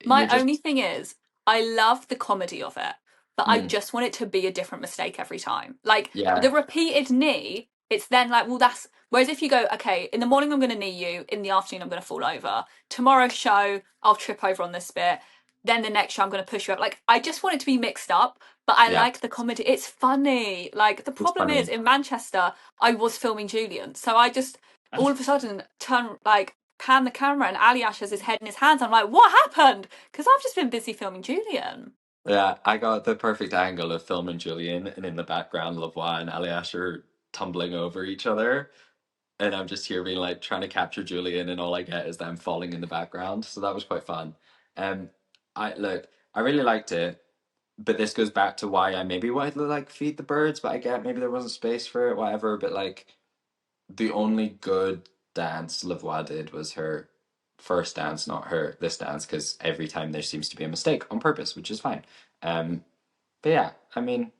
My you're only just thing is, I love the comedy of it, but I mm, just want it to be a different mistake every time. Like yeah, the repeated knee, it's then like, well, that's. Whereas if you go, okay, in the morning I'm going to knee you, in the afternoon I'm going to fall over. Tomorrow's show, I'll trip over on this bit. Then the next show I'm going to push you up. Like I just want it to be mixed up, but I yeah, like the comedy. It's funny. Like the it's problem is funny. in Manchester, I was filming Julian, so I just all of a sudden turn like pan the camera and Aliash has his head in his hands. I'm like, what happened? Because I've just been busy filming Julian. Yeah, I got the perfect angle of filming Julian, and in the background, Lavoie and Aliash are tumbling over each other, and I'm just here being like trying to capture Julian, and all I get is them falling in the background. So that was quite fun. Um, I really liked it, but this goes back to why I maybe wanted to like feed the birds, but I get maybe there wasn't space for it, whatever. But like the only good dance Lavoie did was her first dance, not her this dance, because every time there seems to be a mistake on purpose, which is fine. Um, but yeah, I mean,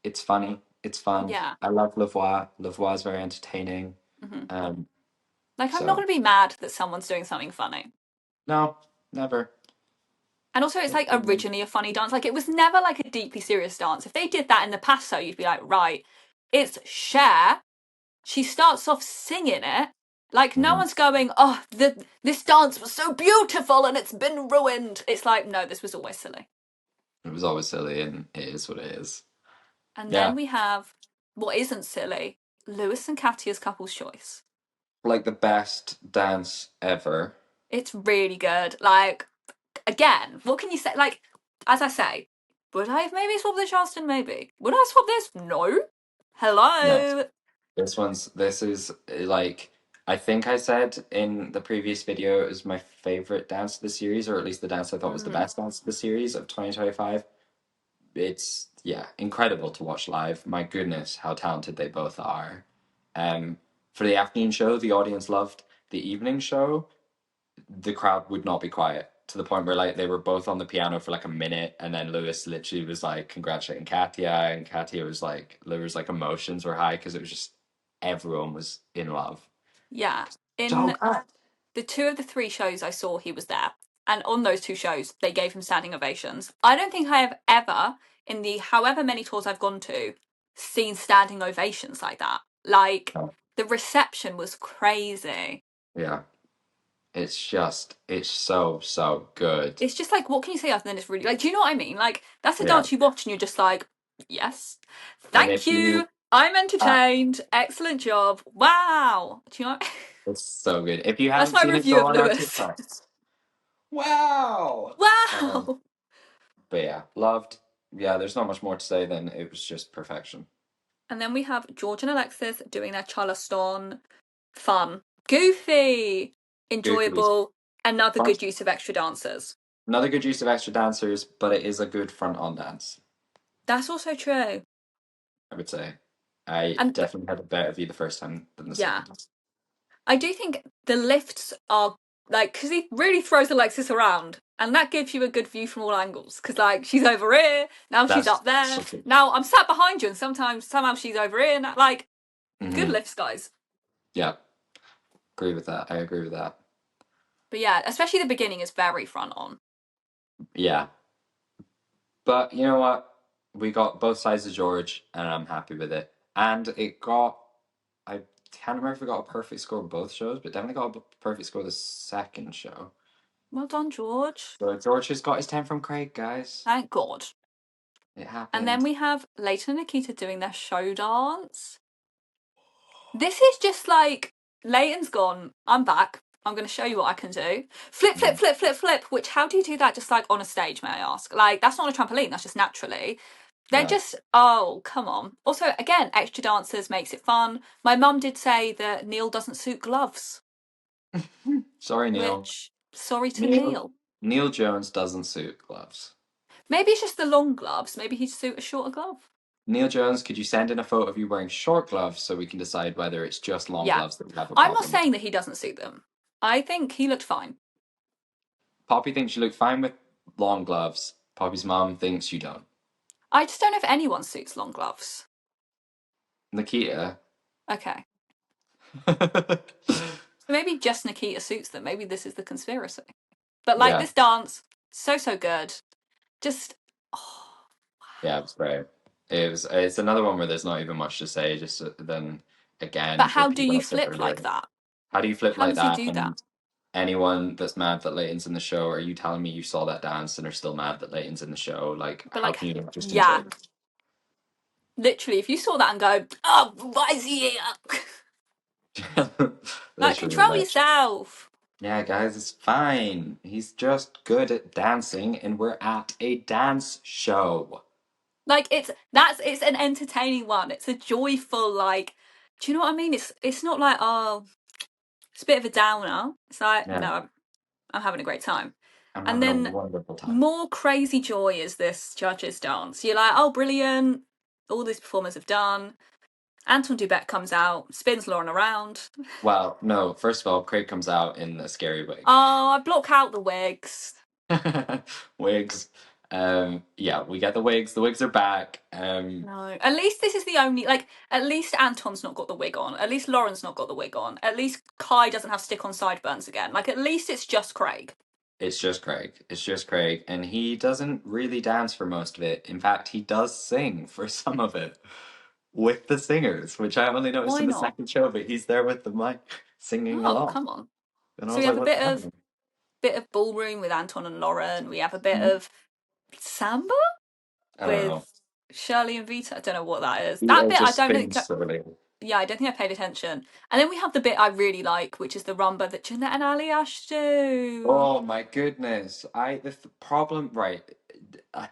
it's funny, it's fun. Yeah. I love Lavoie. Lavoie is very entertaining. hmm Um, Like, I'm not so going to be mad that someone's doing something funny. no, never. And also, it's like originally a funny dance. Like, it was never like a deeply serious dance. If they did that in the past, so you'd be like, right, it's Cher. She starts off singing it. Like, no Mm. one's going, oh, this dance was so beautiful and it's been ruined. It's like, no, this was always silly. It was always silly, and it is what it is. And then Yeah, we have what isn't silly, Lewis and Katya's couple's choice. like the best dance ever. It's really good. Like, again, what can you say? Like, as I say, Would I have maybe swapped the Charleston? Maybe. Would I swap this? No. No. Hello. This is like, I think I said in the previous video it was my favorite dance of the series, or at least the dance I thought was the Mm. best dance of the series of 2025. It's, yeah, incredible to watch live. My goodness, how talented they both are. Um, for the afternoon show, the audience loved. The evening show, the crowd would not be quiet to the point where like they were both on the piano for like a minute, and then Lewis literally was like congratulating Katya, and Katya was like, there was like emotions were high because it was just everyone was in love. Yeah. So In good. the 2 of the 3 shows I saw, he was there. And on those 2 shows, they gave him standing ovations. I don't think I have ever, in the however many tours I've gone to, seen standing ovations like that. Like, Oh, the reception was crazy. yeah, it's so good. It's just like, what can you say other than it's really, like, do you know what I mean? Like, that's a Yeah, dance you watch and you're just like, yes, and thank if you you, I'm uh, entertained, excellent job, wow. Do you know what? it's so good. If you That's haven't my seen it, review go of on our Lewis. TikTok. Wow. Wow. But yeah, loved. Yeah, there's not much more to say than it was just perfection. And then we have George and Alexis doing their Charleston. Fun, goofy, Goofy. enjoyable, another Fun. good use of extra dancers. Another good use of extra dancers, but it is a good front on dance, That's also true. I would say. I And definitely had a better view the first time than the yeah, second time. I do think the lifts are like, because he really throws Alexis around. And that gives you a good view from all angles. Because, like, she's over here, now she's That's up there, such a. now I'm sat behind you, and somehow she's over here. And, like, good Hmm. lifts, guys. Yeah, agree with that. I agree with that. But yeah, especially the beginning is very front on. Yeah. But you know what? We got both sides of George, and I'm happy with it. And it got, I can't remember if it got a perfect score both shows, but definitely got a perfect score the second show. Well done, George. So George has got his 10 from Craig, guys. Thank God. It And then happened. we have Leighton and Nikita doing their show dance. This is just like, Leighton's gone, I'm back. I'm going to show you what I can do. Flip, flip, Mhm. flip, flip, flip. Which, how do you do that just like on a stage, may I ask? Like, that's not on a trampoline, that's just naturally. They're Yeah. just, oh, come on. Also, again, extra dancers makes it fun. My mum did say that Neil doesn't suit gloves, Sorry, Neil. which, sorry to Neil Neil. Neil Jones doesn't suit gloves. Maybe it's just the long gloves. Maybe he'd suit a shorter glove. Neil Jones, could you send in a photo of you wearing short gloves so we can decide whether it's just long Yeah. gloves that we have a I'm not problem with? saying that he doesn't suit them. I think he looked fine. Poppy thinks you look fine with long gloves. Poppy's mom thinks you don't. I just don't know if anyone suits long gloves. Nikita. Okay. So maybe just Nikita suits them. Maybe this is the conspiracy. But like, Yeah, this dance, so good. Just, oh. yeah, it was great. It's another one where there's not even much to say, just then But again how do repeat what you I said flip like earlier. that? How do you flip How like does he that? do that? And anyone that's mad that Leighton's in the show, are you telling me you saw that dance and are still mad that Leighton's in the show? Like, But how like, can you not just enjoy yeah, it? literally, if you saw that and go, oh, why is he here? Like, Literally, control like, yourself. yeah, guys, it's fine. He's just good at dancing, and we're at a dance show. Like, it's an entertaining one. It's a joyful, like, do you know what I mean? It's not like, oh, it's a bit of a downer. It's like, Yeah, no, I'm having a great time. I'm And having a then wonderful time. more crazy joy is this judges dance. You're like, oh, brilliant. All these performers have done. Anton Dubek comes out, spins Lauren around. Well, no, first of all, Craig comes out in a scary wig. Oh, I block out the wigs. Wigs. Yeah, we get the wigs. The wigs are back. No. At least this is the only, like, at least Anton's not got the wig on. At least Lauren's not got the wig on. At least Kai doesn't have stick on sideburns again. Like, at least it's just Craig. It's just Craig. It's just Craig, and he doesn't really dance for most of it. In fact, he does sing for some of it with the singers, which I only noticed Why in the not? second show, but he's there with the mic singing Oh, along. come on. And I So was we like, have a what's bit of ballroom with Anton and Lauren. We have a bit happening? of samba I don't know. with Shirley and Vita. I don't know what that is. That Vito bit I just don't think. spins slowly. Yeah, I don't think I paid attention. And then we have the bit I really like, which is the rumba that Jeanette and Ali Ash do. Oh my goodness. The problem, right. I,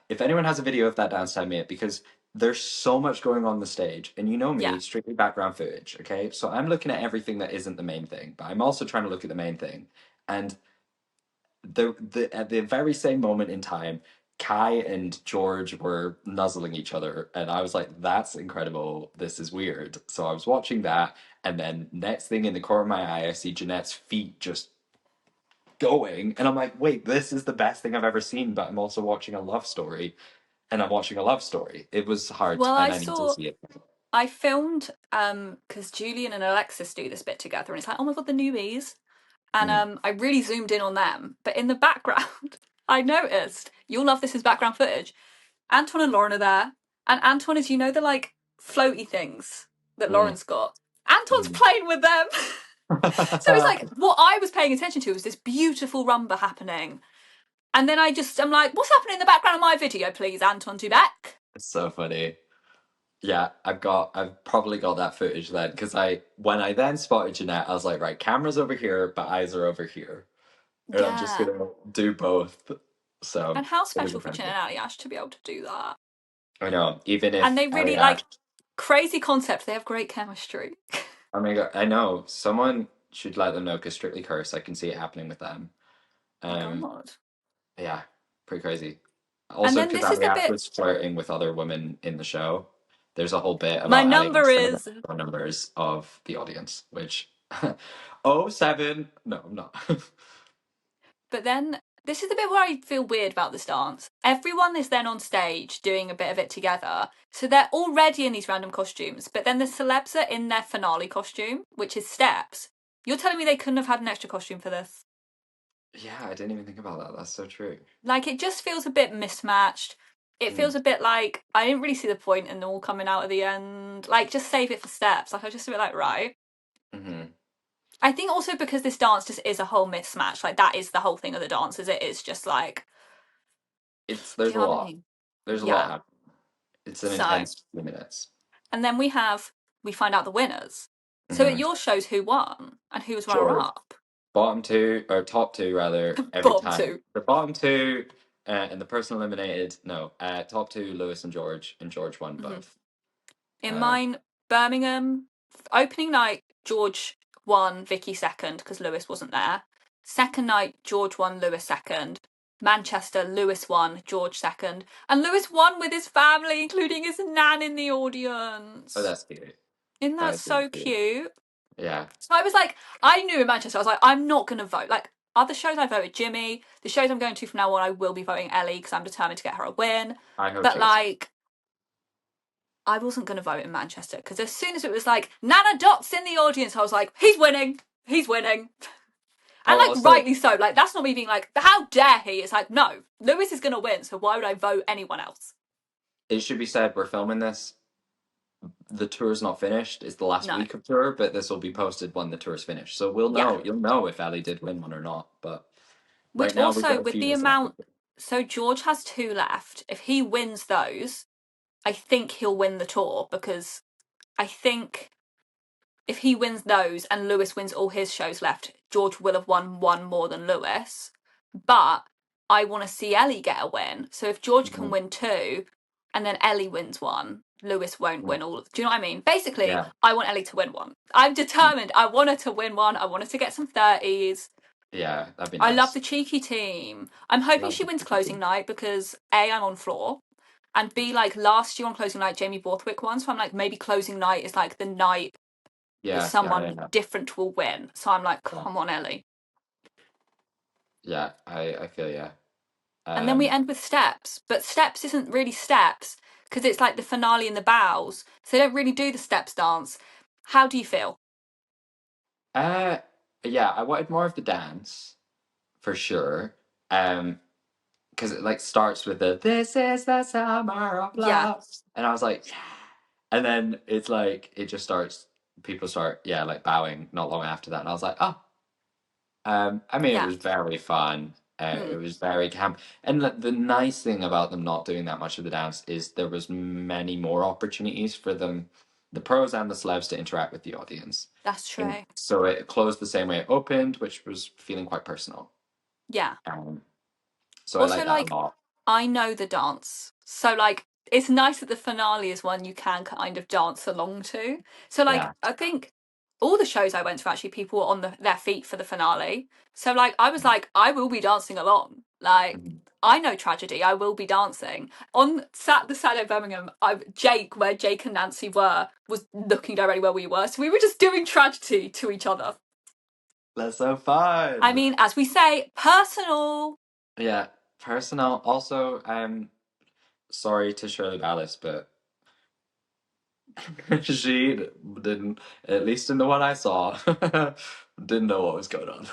If anyone has a video of that dance, send me it because there's so much going on the stage. And you know Yeah. me, strictly background footage, okay? So I'm looking at everything that isn't the main thing, but I'm also trying to look at the main thing. And at the very same moment in time, Kai and George were nuzzling each other, and I was like, "That's incredible. This is weird." So I was watching that, and then next thing in the corner of my eye, I see Jeanette's feet just going, and I'm like, "Wait, this is the best thing I've ever seen." But I'm also watching a love story, and I'm watching a love story. It was hard, Well, and I need to see it. I filmed because Julian and Alexis do this bit together, and it's like, oh my god, the newbies. And Mm, I really zoomed in on them. But in the background, I noticed, you'll love this as background footage. Anton and Lauren are there. And Anton is, the like floaty things that mm, Lauren's got. Anton's mm. playing with them. So it's like, what I was paying attention to was this beautiful rumba happening. And then I'm like, what's happening in the background of my video, please, Anton, do back. It's so funny. Yeah, I've probably got that footage then because when I then spotted Jeanette, I was like, right, camera's over here, but eyes are over here, and I'm just Yeah. gonna do both. So And how it was special for Jen incredible. and Ali Ash to be able to do that. I know, even And if they really Eliash, like crazy concept. They have great chemistry. oh my God, I know someone should let them know because Strictly Curse, I can see it happening with them. My Um, God. yeah, pretty crazy. And Also, then because this is the Eliash bit. was flirting with other women in the show. There's a whole bit My about Ali number asking about is. the numbers of the audience, which oh seven. No, I'm not. But then this is the bit where I feel weird about this dance. Everyone is then on stage doing a bit of it together. So they're already in these random costumes. But then the celebs are in their finale costume, which is steps. You're telling me they couldn't have had an extra costume for this? Yeah, I didn't even think about that. That's so true. Like, it just feels a bit mismatched. It Mm, feels a bit like I didn't really see the point in them all coming out at the end. Like, just save it for steps. Like, I was just a bit like, right. hmm I think also because this dance just is a whole mismatch. Like, that is the whole thing of the dance, is it is just like, It's do there's you a know what I lot. mean? There's a lot Yeah. happening. It's an So, intense few minutes. and then we find out the winners. So at hmm your shows, who won and who was runner George, up? bottom two or top two rather every Bottom time. two. The bottom two and the person eliminated. No, top two, Lewis and George won Hmm. both. In Uh, mine, Birmingham, opening night, George won, Vicky second because Lewis wasn't there. Second night, George won, Lewis second. Manchester, Lewis won, George second. And Lewis won with his family, including his nan in the oh, audience. that's cute. Isn't That that is really so cute. cute? Yeah, So I was like, I knew in Manchester, I was like, I'm not going to vote. Like, other shows I voted Jimmy. The shows I'm going to from now on, I will be voting Ellie because I'm determined to get her a win. I hope But so too. like, I wasn't going to vote in Manchester because as soon as it was like Nana Dot's in the audience, I was like, he's winning, he's winning, and Oh, like also, rightly so. Like that's not me being like, how dare he? It's like, no, Lewis is going to win, so why would I vote anyone else? it should be said we're filming this. The tour's not finished. It's the last No, week of tour, but this will be posted when the tour's finished. So we'll yeah. know. You'll know if Ali did win one or not. But Which right now we've also got a with few the days left. amount, so George has two left. If he wins those, I think he'll win the tour because I think if he wins those and Lewis wins all his shows left, George will have won one more than Lewis. But I want to see Ellie get a win. So if George can Mhm. win two and then Ellie wins one, Lewis won't Mm. win all. Do you know what I mean? Basically, Yeah, I want Ellie to win one. I'm determined. I want her to win one. I want her to get some 30s. yeah, that'd be I love nice. the cheeky team. I'm hoping Love she the wins PPT. closing night because A, I'm on floor. And B, like last year on closing night, Jamie Borthwick won. So I'm like, maybe closing night is like the night that Yeah, yeah, someone yeah, different will win. So I'm like, yeah. come on, Ellie. Yeah, I feel yeah. And then we Um, end with steps, but steps isn't really steps because it's like the finale and the bows. So they don't really do the steps dance. How do you feel? uh, yeah, I wanted more of the dance for sure. Because it like starts with the "This is the summer of Yeah, love," and I was like, yeah. And then it's like it just starts. People start, yeah, like bowing not long after that, and I was like, oh. I mean, it yeah, was very fun. It mm, was very camp, and the nice thing about them not doing that much of the dance is there was many more opportunities for them, the pros and the celebs, to interact with the audience. that's And true. so it closed the same way it opened, which was feeling quite personal. Yeah. Um, so I Also, like that a like, lot. I know the dance. So like it's nice that the finale is one you can kind of dance along to. So like Yeah. I think all the shows I went to actually people were on their feet for the finale. So like I was like I will be dancing along. Like Mhm. I know tragedy. I will be dancing on the Saturday Birmingham. Jake, where Jake and Nancy were, was looking directly where we were. So we were just doing tragedy to each other. That's so I fun. mean, as we say, personal. Yeah. Personal. Also, sorry to Shirley Ballas, but she didn't, at least in the one I saw, didn't know what was going on.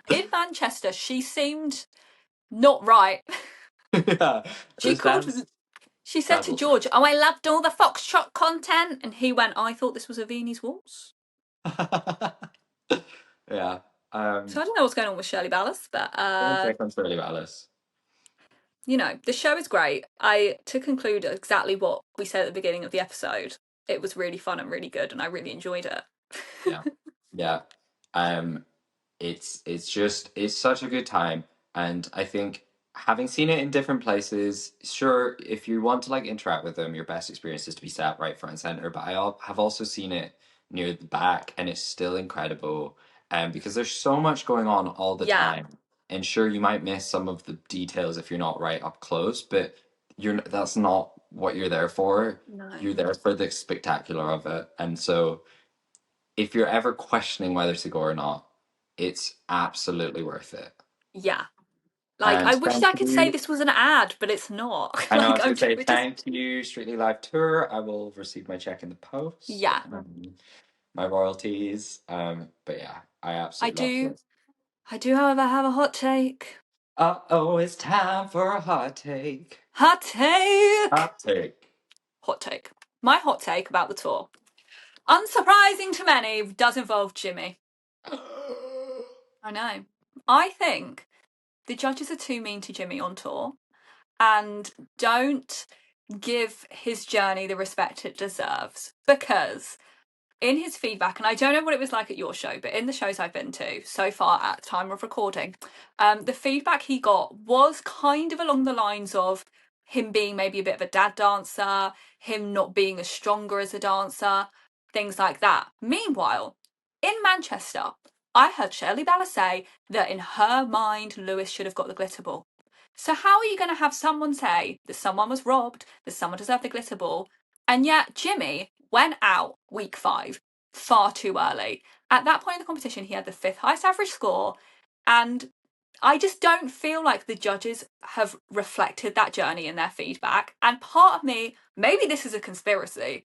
In Manchester, she seemed not right. Yeah, She this called. dance She said to travels. George, "Oh, I loved all the foxtrot content," and he went, "I thought this was a Viennese waltz." Yeah. So I don't know what's going on with Shirley Ballas, but Don't take on Shirley Ballas. you know, the show is great. To conclude exactly what we said at the beginning of the episode, it was really fun and really good, and I really enjoyed it. Yeah. Yeah. Um, it's such a good time, and I think having seen it in different places, sure, if you want to like interact with them, your best experience is to be sat right front and center. But have also seen it near the back, and it's still incredible. Because there's so much going on all the Yeah, time, and sure, you might miss some of the details if you're not right up close, but that's not what you're there for. no, You're there for the spectacular of it, and so if you're ever questioning whether to go or not, it's absolutely worth it. yeah. Like And I wish thank I could say you. this was an ad, but it's not. I know I Like was going to say it just thank you, Strictly Live Tour. I will receive my check in the post, yeah. my royalties. But yeah, I I absolutely love do. it. I do, however, have a hot take. Oh, it's time for a hot take. Hot take. Hot take. Hot take. My hot take about the tour, unsurprising to many, does involve Jimmy. I know. I think the judges are too mean to Jimmy on tour and don't give his journey the respect it deserves because in his feedback, and I don't know what it was like at your show, but in the shows I've been to so far at time of recording, the feedback he got was kind of along the lines of him being maybe a bit of a dad dancer, him not being as stronger as a dancer, things like that. Meanwhile, in Manchester, I heard Shirley Balla say that in her mind, Lewis should have got the glitter ball. So how are you going to have someone say that someone was robbed, that someone deserved the glitter ball, and yet Jimmy went out week 5 far too early? At that point in the competition, he had the 5th highest average score, and I just don't feel like the judges have reflected that journey in their feedback. And part of me, maybe this is a conspiracy,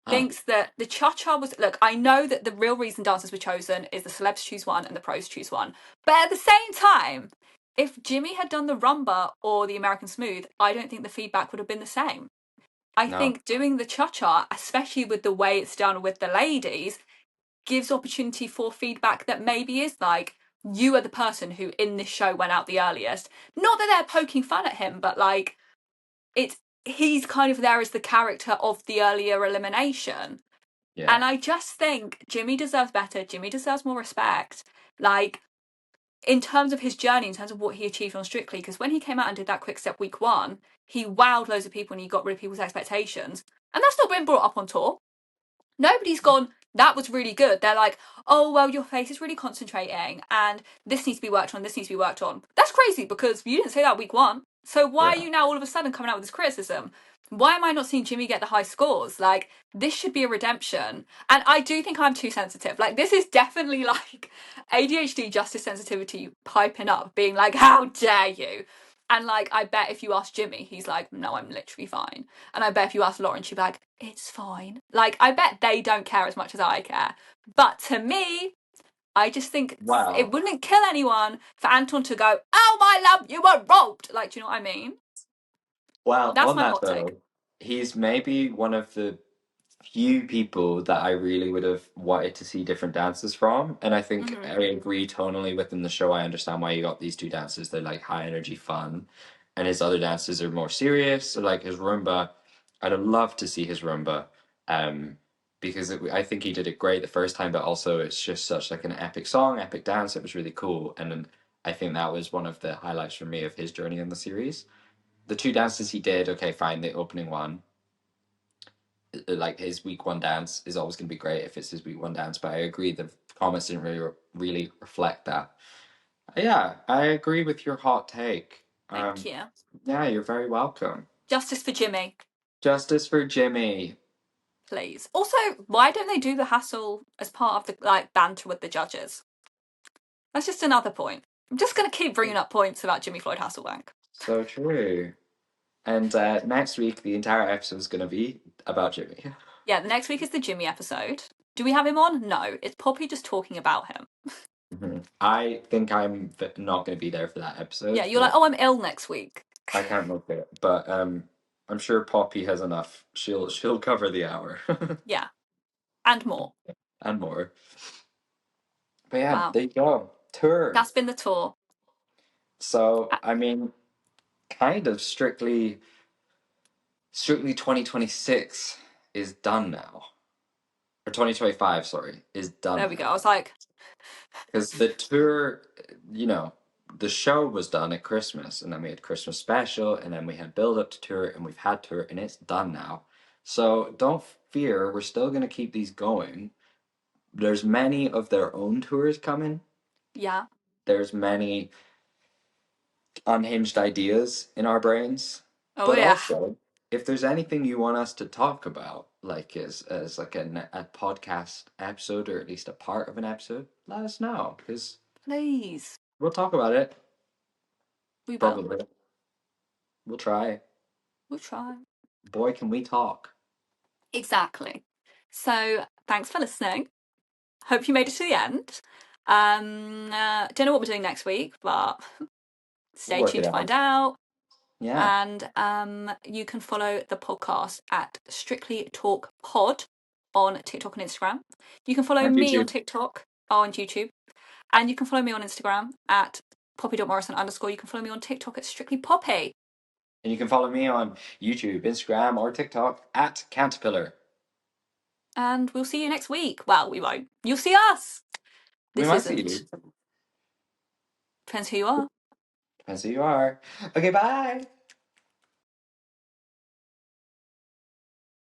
thinks that the cha-cha was, look, I know that the real reason dancers were chosen is the celebs choose one and the pros choose one, but at the same time, if Jimmy had done the rumba or the American smooth, I don't think the feedback would have been the same. I No. think doing the cha-cha, especially with the way it's done with the ladies, gives opportunity for feedback that maybe is like, you are the person who in this show went out the earliest. Not that they're poking fun at him, but like it's he's kind of there as the character of the earlier elimination. Yeah. And I just think Jimmy deserves better. Jimmy deserves more respect. Like, in terms of his journey, in terms of what he achieved on Strictly, because when he came out and did that quick step week 1, he wowed loads of people and he got rid of people's expectations. And that's not been brought up on tour. Nobody's gone, that was really good. They're like, oh, well, your face is really concentrating and this needs to be worked on, this needs to be worked on. That's crazy because you didn't say that week 1. So why are Yeah. you now all of a sudden coming out with this criticism? Why am I not seeing Jimmy get the high scores? Like, this should be a redemption. And I do think I'm too sensitive. Like, this is definitely like ADHD justice sensitivity piping up, being like, how dare you? And like, I bet if you ask Jimmy, he's like, no, I'm literally fine. And I bet if you ask Lauren, she'd be like, it's fine. Like, I bet they don't care as much as I care. But to me, I just think it Wow. wouldn't kill anyone for Anton to go, oh, my love, you were robbed. Like, do you know what I mean? Well, That's on my that hot take. though, he's maybe one of the few people that I really would have wanted to see different dances from. And I think Mm-hmm. I agree tonally within the show. I understand why you got these two dances. They're like high energy fun. And his other dances are more serious. So like his rumba, I'd have loved to see his rumba. Um, because I think he did it great the first time, but also it's just such like an epic song, epic dance. It was really cool. And then I think that was one of the highlights for me of his journey in the series. The two dances he did, okay, fine. The opening one, like his week one dance, is always going to be great if it's his week one dance. But I agree, the comments didn't really reflect that. Yeah, I agree with your hot take. Thank you. Yeah, you're very welcome. Justice for Jimmy, Justice for Jimmy. please. Also, why don't they do the hassle as part of the like banter with the judges? That's just another point. I'm just going to keep bringing up points about Jimmy Floyd Hasselbank. So true. And next week, the entire episode is going to be about Jimmy. Yeah, the next week is the Jimmy episode. Do we have him on? No, it's Poppy just talking about him. I think I'm not going to be there for that episode. Yeah, you're like, oh, I'm ill next week. I can't make it, but I'm sure Poppy has enough. She'll cover the hour. Yeah, and more. And more. But yeah, Wow. there you go. Tour. That's been the tour. So I mean, kind of strictly 2026 is done now. Or 2025, sorry, is done There we go. now. I was like, Because the tour, you know, the show was done at Christmas, and then we had Christmas special, and then we had build up to tour, and we've had tour, and it's done now. So don't fear, we're still gonna keep these going. There's many of their own tours coming. yeah. There's many unhinged ideas in our brains. Oh, But yeah. also, if there's anything you want us to talk about, like as like a podcast episode, or at least a part of an episode, let us know, because Please. we'll talk about it. We will. Probably. We'll try. We'll try. Boy, can we talk. Exactly. So thanks for listening. Hope you made it to the end. Don't know what we're doing next week, but stay We'll work tuned it to find out. out. Yeah. And you can follow the podcast at Strictlytalk Pod on TikTok and Instagram. You can follow On me on YouTube. TikTok, on YouTube, and you can follow me on Instagram at poppy.morrison_. You can follow me on TikTok at strictlypoppy. And you can follow me on YouTube, Instagram, or TikTok at Caterpillar. And we'll see you next week. Well, we won't. You'll see us. We This might see isn't. you. Depends who you are. Depends who you are. Okay, bye.